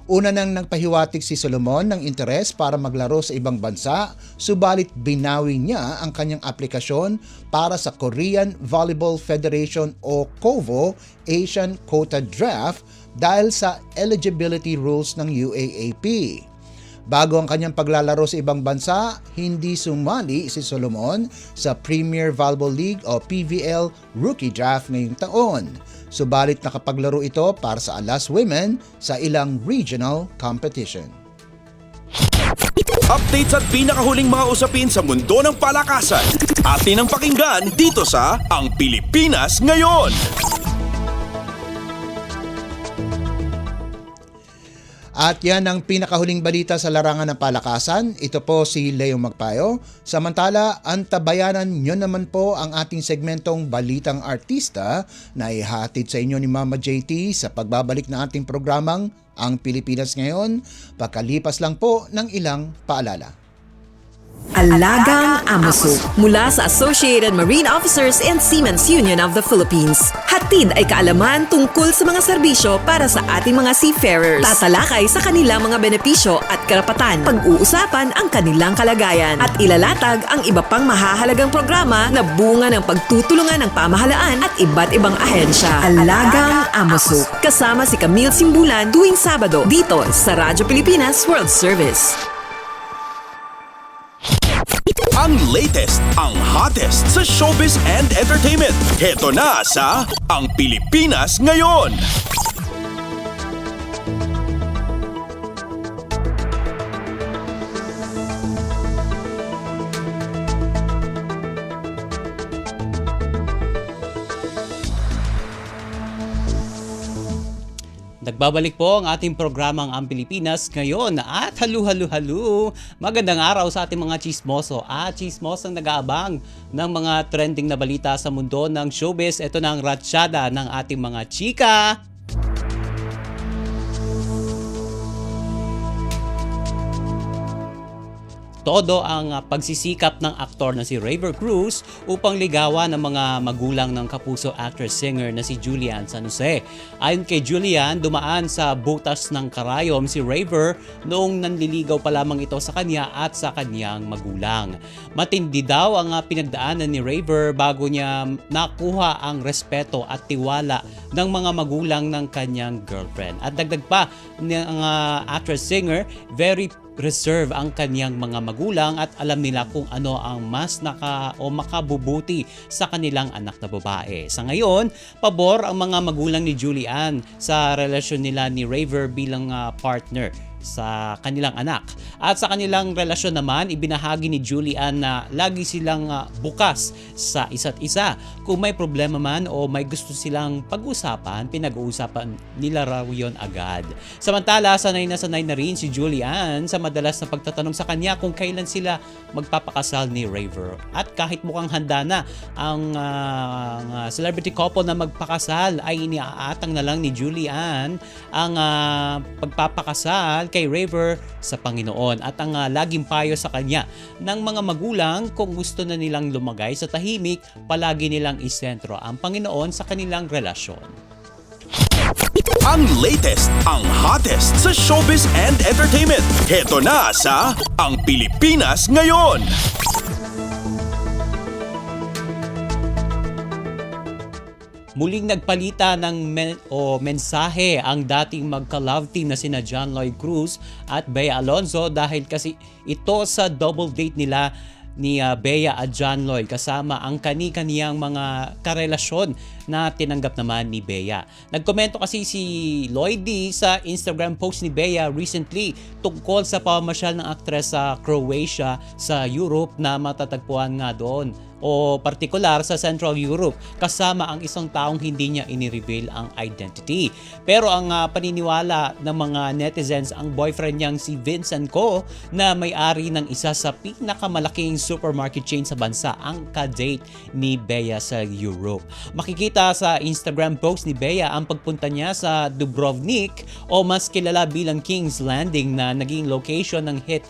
S7: Una nang nagpahiwatig si Solomon ng interes para maglaro sa ibang bansa, subalit binawi niya ang kanyang aplikasyon para sa Korean Volleyball Federation o KOVO Asian Quota Draft dahil sa eligibility rules ng UAAP. Bago ang kanyang paglalaro sa ibang bansa, hindi sumali si Solomon sa Premier Volleyball League o PVL Rookie Draft ngayong taon. Subalit nakapaglaro ito para sa Alas Women sa ilang regional competition.
S1: Updates at pinakahuling mga usapin sa mundo ng palakasan. Atin ang pakinggan dito sa Ang Pilipinas Ngayon.
S7: At yan ang pinakahuling balita sa larangan ng palakasan. Ito po si Leo Magpayo. Samantala, antabayanan nyo naman po ang ating segmentong Balitang Artista na ihatid sa inyo ni Mama JT sa pagbabalik na ating programang Ang Pilipinas Ngayon. Pagkalipas lang po ng ilang paalala.
S8: Alagang Amoso mula sa Associated Marine Officers and Seamen's Union of the Philippines. Hatid ay kaalaman tungkol sa mga serbisyo para sa ating mga seafarers. Tatalakay sa kanilang mga benepisyo at karapatan. Pag-uusapan ang kanilang kalagayan at ilalatag ang iba pang mahahalagang programa na bunga ng pagtutulungan ng pamahalaan at iba't ibang ahensya. Alagang Amoso. Kasama si Camille Simbulan tuwing Sabado dito sa Radyo Pilipinas World Service.
S1: Ang latest, ang hottest sa showbiz and entertainment. Heto na sa Ang Pilipinas Ngayon.
S9: Nagbabalik po ang ating programang Ang Pilipinas Ngayon at halu. Magandang araw sa ating mga chismoso at chismosong nag-aabang ng mga trending na balita sa mundo ng showbiz. Ito na ang ratsyada ng ating mga chika. Todo ang pagsisikap ng aktor na si Raver Cruz upang ligawan ng mga magulang ng kapuso actress-singer na si Julian San Jose. Ayon kay Julian, dumaan sa butas ng karayom si Raver noong nanliligaw pa lamang ito sa kanya at sa kanyang magulang. Matindi daw ang pinagdaanan ni Raver bago niya nakuha ang respeto at tiwala ng mga magulang ng kanyang girlfriend. At dagdag pa ng actress-singer, very reserve ang kanyang mga magulang at alam nila kung ano ang mas makabubuti sa kanilang anak na babae. Sa ngayon, pabor ang mga magulang ni Julian sa relasyon nila ni Raver bilang partner sa kanilang anak. At sa kanilang relasyon naman, ibinahagi ni Julian na lagi silang bukas sa isa't isa. Kung may problema man o may gusto silang pag-usapan, pinag-uusapan nila raw yun agad. Samantala, sanay na rin si Julian sa madalas na pagtatanong sa kanya kung kailan sila magpapakasal ni Raver. At kahit mukhang handa na ang celebrity couple na magpakasal, ay iniaatang na lang ni Julian ang pagpapakasal kay Raver sa Panginoon at ang laging payo sa kanya ng mga magulang kung gusto na nilang lumagay sa tahimik, palagi nilang isentro ang Panginoon sa kanilang relasyon.
S1: Ang latest, ang hottest sa showbiz and entertainment. Heto na sa Ang Pilipinas Ngayon.
S9: Muling nagpalita ng mensahe ang dating magka-love team na sina John Lloyd Cruz at Bea Alonzo dahil kasi ito sa double date nila ni Bea at John Lloyd kasama ang kani-kaniyang mga karelasyon na tinanggap naman ni Bea. Nagkomento kasi si Lloydie sa Instagram post ni Bea recently tungkol sa pamamasyal ng aktres sa Croatia sa Europe na matatagpuan nga doon o partikular sa Central Europe kasama ang isang taong hindi niya inireveal ang identity. Pero ang paniniwala ng mga netizens ang boyfriend niyang si Vincent Ko na may-ari ng isa sa pinakamalaking supermarket chain sa bansa ang ka-date ni Bea sa Europe. Makikita sa Instagram post ni Bea ang pagpunta niya sa Dubrovnik o mas kilala bilang King's Landing na naging location ng hit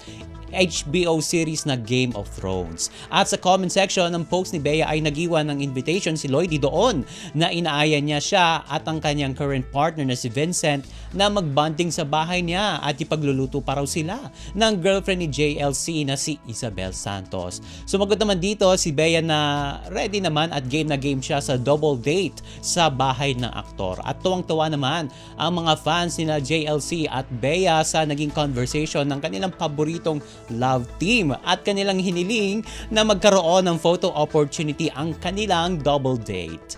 S9: HBO series na Game of Thrones. At sa comment section ng post ni Bea ay nagiwan ng invitation si Lloydie doon na inaaya niya siya at ang kanyang current partner na si Vincent na magbanding sa bahay niya at ipagluluto pa raw sila ng girlfriend ni JLC na si Isabel Santos. Sumagot naman dito si Bea na ready naman at game na game siya sa double date sa bahay ng aktor. At tuwang-tuwa naman ang mga fans nila JLC at Bea sa naging conversation ng kanilang paboritong love team at kanilang hiniling na magkaroon ng photo opportunity ang kanilang double date.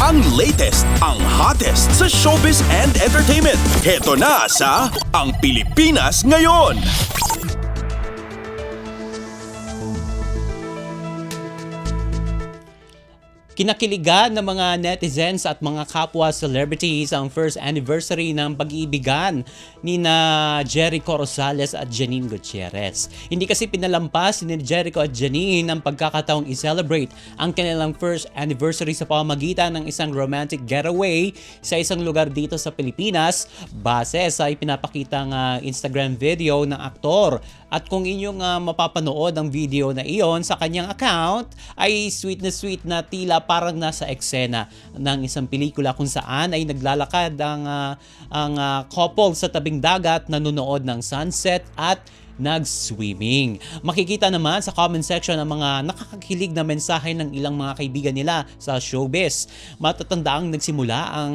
S1: Ang latest, ang hottest sa showbiz and entertainment. Heto na sa Ang Pilipinas Ngayon.
S9: Kinakiligan ng mga netizens at mga kapwa celebrities ang first anniversary ng pag-iibigan ni na Jericho Rosales at Janine Gutierrez. Hindi kasi pinalampas ni Jericho at Janine ang pagkakataong i-celebrate ang kanilang first anniversary sa pamamagitan ng isang romantic getaway sa isang lugar dito sa Pilipinas base sa ipinapakitang Instagram video ng aktor. At kung inyong mapapanood ang video na iyon sa kanyang account ay sweet na tila parang nasa eksena ng isang pelikula kung saan ay naglalakad ang couple sa tabing dagat, nanonood ng sunset at nag-swimming. Makikita naman sa comment section ang mga nakakakilig na mensahe ng ilang mga kaibigan nila sa showbiz. Matatandaang nagsimula ang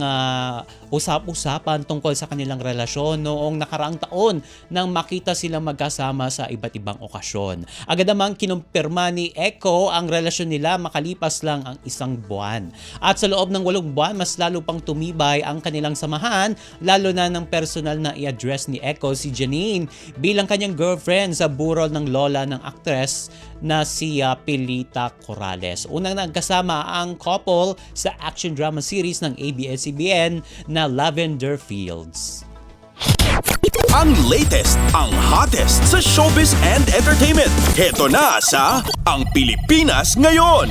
S9: usap-usapan tungkol sa kanilang relasyon noong nakaraang taon nang makita silang magkasama sa iba't ibang okasyon. Agad namang kinumpirma ni Echo ang relasyon nila makalipas lang ang isang buwan. At sa loob ng 8 buwan, mas lalo pang tumibay ang kanilang samahan, lalo na ng personal na i-address ni Echo si Janine bilang kanyang girlfriend sa burol ng lola ng aktres na si Pilita Corrales. Unang nagkasama ang couple sa action drama series ng ABS-CBN na Lavender Fields.
S1: Ang latest, ang hottest sa showbiz and entertainment. Heto na sa Ang Pilipinas Ngayon.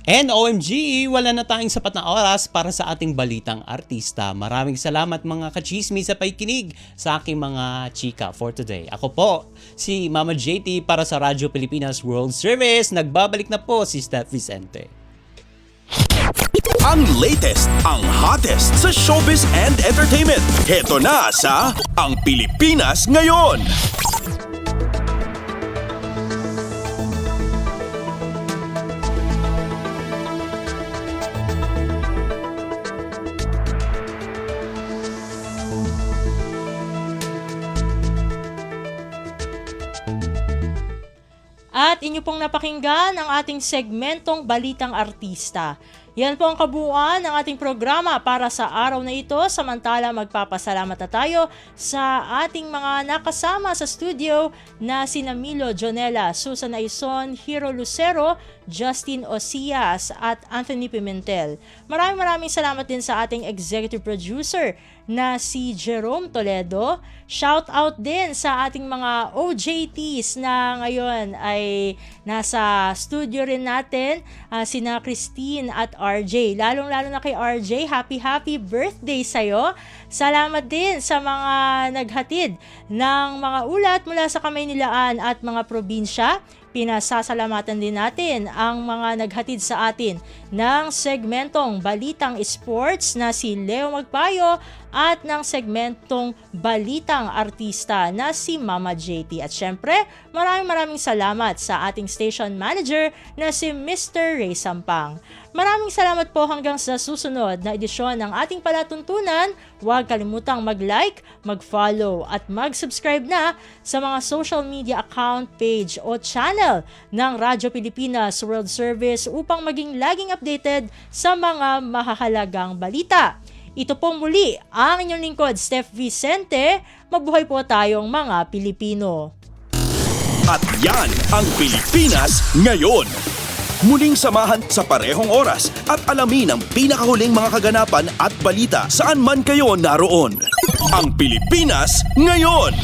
S9: And OMG, wala na tayong sapat na oras para sa ating balitang artista. Maraming salamat mga kachismis sa pakikinig sa aking mga chika for today. Ako po, si Mama JT para sa Radyo Pilipinas World Service. Nagbabalik na po si Steph Vicente.
S1: Ang latest, ang hottest sa showbiz and entertainment. Heto na sa Ang Pilipinas Ngayon.
S2: At inyo pong napakinggan ang ating segmentong Balitang Artista. Yan po ang kabuuan ng ating programa para sa araw na ito. Samantala, magpapasalamat na tayo sa ating mga nakasama sa studio na sina Milo Jonella, Susan Aison, Hiro Lucero, Justin Osias at Anthony Pimentel. Maraming salamat din sa ating executive producer na si Jerome Toledo. Shout out din sa ating mga OJTs na ngayon ay nasa studio rin natin, sina Christine at RJ. Lalong-lalo na kay RJ, happy birthday sa'yo. Salamat din sa mga naghatid ng mga ulat mula sa Kamaynilaan at mga probinsya. Pinasasalamatan din natin ang mga naghatid sa atin ng segmentong Balitang Sports na si Leo Magpayo at ng segmentong Balitang Artista na si Mama JT. At syempre, maraming salamat sa ating station manager na si Mr. Ray Sampang. Maraming salamat po hanggang sa susunod na edisyon ng ating palatuntunan. Huwag kalimutang mag-like, mag-follow at mag-subscribe na sa mga social media account, page o channel ng Radyo Pilipinas World Service upang maging laging updated sa mga mahahalagang balita. Ito pong muli ang inyong lingkod, Steph Vicente. Mabuhay po tayong mga Pilipino.
S1: At yan ang Pilipinas ngayon. Muling samahan sa parehong oras at alamin ang pinakahuling mga kaganapan at balita saan man kayo naroon. Ang Pilipinas ngayon.